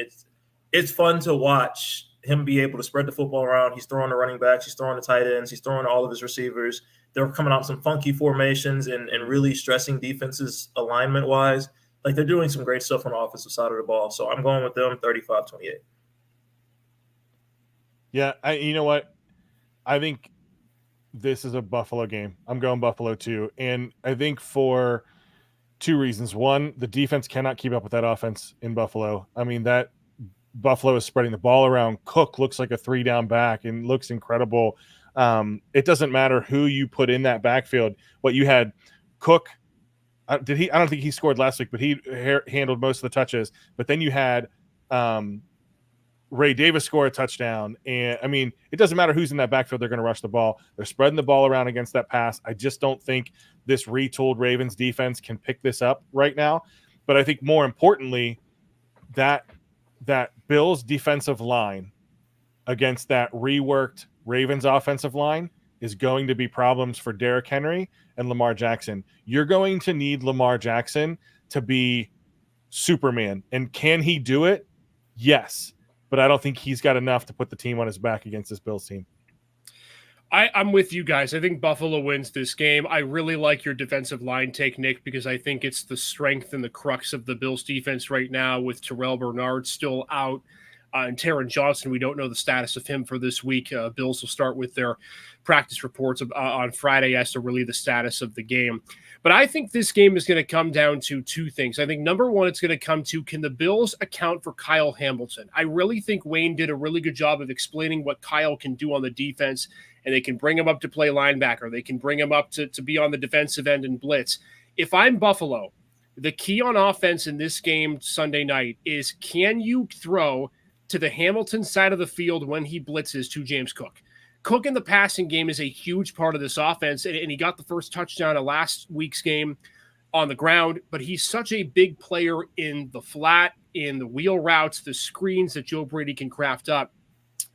it's fun to watch him be able to spread the football around. He's throwing the running backs, he's throwing the tight ends, he's throwing all of his receivers. They're coming out some funky formations and really stressing defenses alignment-wise. Like, they're doing some great stuff on the offensive side of the ball. So I'm going with them 35-28. Yeah, you know what? I think this is a Buffalo game. I'm going Buffalo too. And I think for two reasons. One, the defense cannot keep up with that offense in Buffalo. I mean, that Buffalo is spreading the ball around. Cook looks like a 3-down back and looks incredible. It doesn't matter who you put in that backfield. What you had, Cook, did he? I don't think he scored last week, but he handled most of the touches. But then you had Ray Davis score a touchdown, and I mean, it doesn't matter who's in that backfield; they're going to rush the ball. They're spreading the ball around against that pass. I just don't think this retooled Ravens defense can pick this up right now. But I think more importantly, that Bills defensive line against that reworked Ravens offensive line is going to be problems for Derrick Henry and Lamar Jackson. You're going to need Lamar Jackson to be Superman. And can he do it? Yes. But I don't think he's got enough to put the team on his back against this Bills team. I'm with you guys. I think Buffalo wins this game. I really like your defensive line take, Nick, because I think it's the strength and the crux of the Bills defense right now with Terrell Bernard still out. And Taron Johnson, we don't know the status of him for this week. Bills will start with their practice reports on Friday as to really the status of the game. But I think this game is going to come down to two things. I think, number one, it's going to come to, can the Bills account for Kyle Hamilton? I really think Wayne did a really good job of explaining what Kyle can do on the defense, and they can bring him up to play linebacker. They can bring him up to be on the defensive end and blitz. If I'm Buffalo, the key on offense in this game Sunday night is, can you throw to the Hamilton side of the field when he blitzes to James Cook? Cook in the passing game is a huge part of this offense, and he got the first touchdown of last week's game on the ground, but he's such a big player in the flat, in the wheel routes, the screens that Joe Brady can craft up.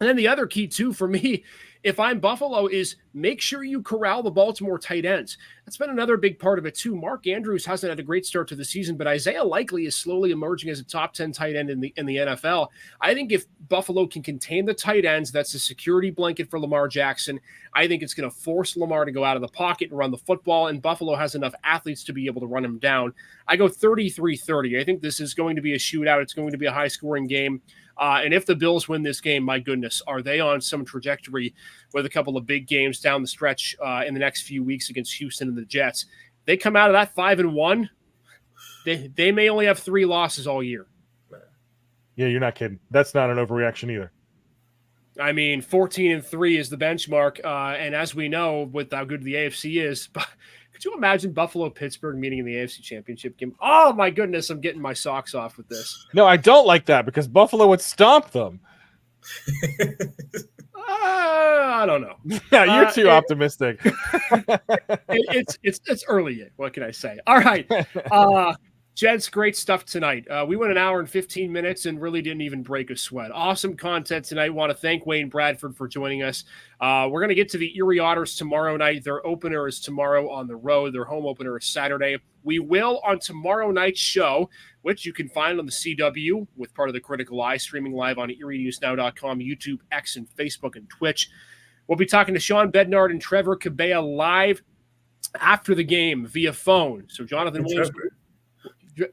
And then the other key, too, for me, if I'm Buffalo, is make sure you corral the Baltimore tight ends. That's been another big part of it, too. Mark Andrews hasn't had a great start to the season, but Isaiah Likely is slowly emerging as a top 10 tight end in the NFL. I think if Buffalo can contain the tight ends, that's a security blanket for Lamar Jackson. I think it's going to force Lamar to go out of the pocket and run the football, and Buffalo has enough athletes to be able to run him down. I go 33-30. I think this is going to be a shootout. It's going to be a high-scoring game. And if the Bills win this game, my goodness, are they on some trajectory with a couple of big games down the stretch in the next few weeks against Houston and the Jets? They come out of that 5-1, they may only have 3 losses all year. Yeah, you're not kidding. That's not an overreaction either. I mean, 14-3 is the benchmark. And as we know, with how good the AFC is, could you imagine Buffalo-Pittsburgh meeting in the AFC Championship game? Oh, my goodness, I'm getting my socks off with this. No, I don't like that because Buffalo would stomp them. I don't know. Yeah, you're too optimistic. It's early yet. What can I say? All right. Gents, great stuff tonight. We went an hour and 15 minutes and really didn't even break a sweat. Awesome content tonight. Want to thank Wayne Bradford for joining us. We're going to get to the Erie Otters tomorrow night. Their opener is tomorrow on the road. Their home opener is Saturday. We will, on tomorrow night's show, which you can find on the CW with part of the Critical Eye, streaming live on erienewsnow.com, YouTube, X, and Facebook, and Twitch. We'll be talking to Sean Bednard and Trevor Cabea live after the game via phone. So Jonathan Williams.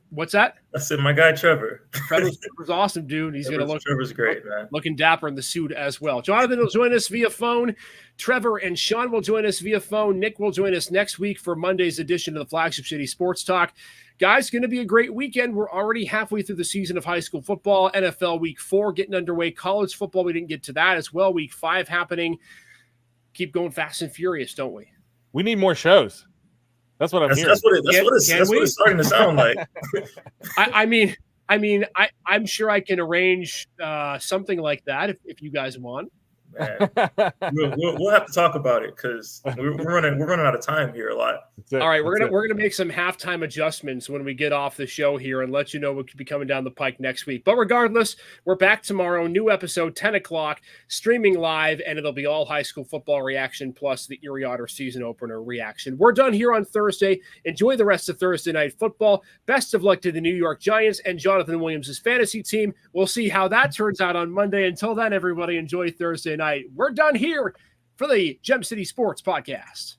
What's that? I said my guy Trevor. Trevor's awesome, dude. He's gonna look. Trevor's great, man. Looking dapper in the suit as well. Jonathan will join us via phone. Trevor and Sean will join us via phone. Nick will join us next week for Monday's edition of the Flagship City Sports Talk. Guys, going to be a great weekend. We're already halfway through the season of high school football. NFL Week 4 getting underway. College football, we didn't get to that as well. Week 5 happening. Keep going fast and furious, don't we? We need more shows. That's what I'm hearing. That's what it's starting to sound like. I'm sure I can arrange something like that if you guys want. Man, we'll have to talk about it because we're running out of time here a lot. All right, we're gonna make some halftime adjustments when we get off the show here and let you know what could be coming down the pike next week. But regardless, we're back tomorrow, new episode 10 o'clock, streaming live, and it'll be all high school football reaction plus the Erie Otter season opener reaction. We're done here on Thursday. Enjoy the rest of Thursday night football. Best of luck to the New York Giants and Jonathan Williams' fantasy team. We'll see how that turns out on Monday. Until then, everybody, enjoy Thursday night. We're done here for the Gem City Sports Podcast.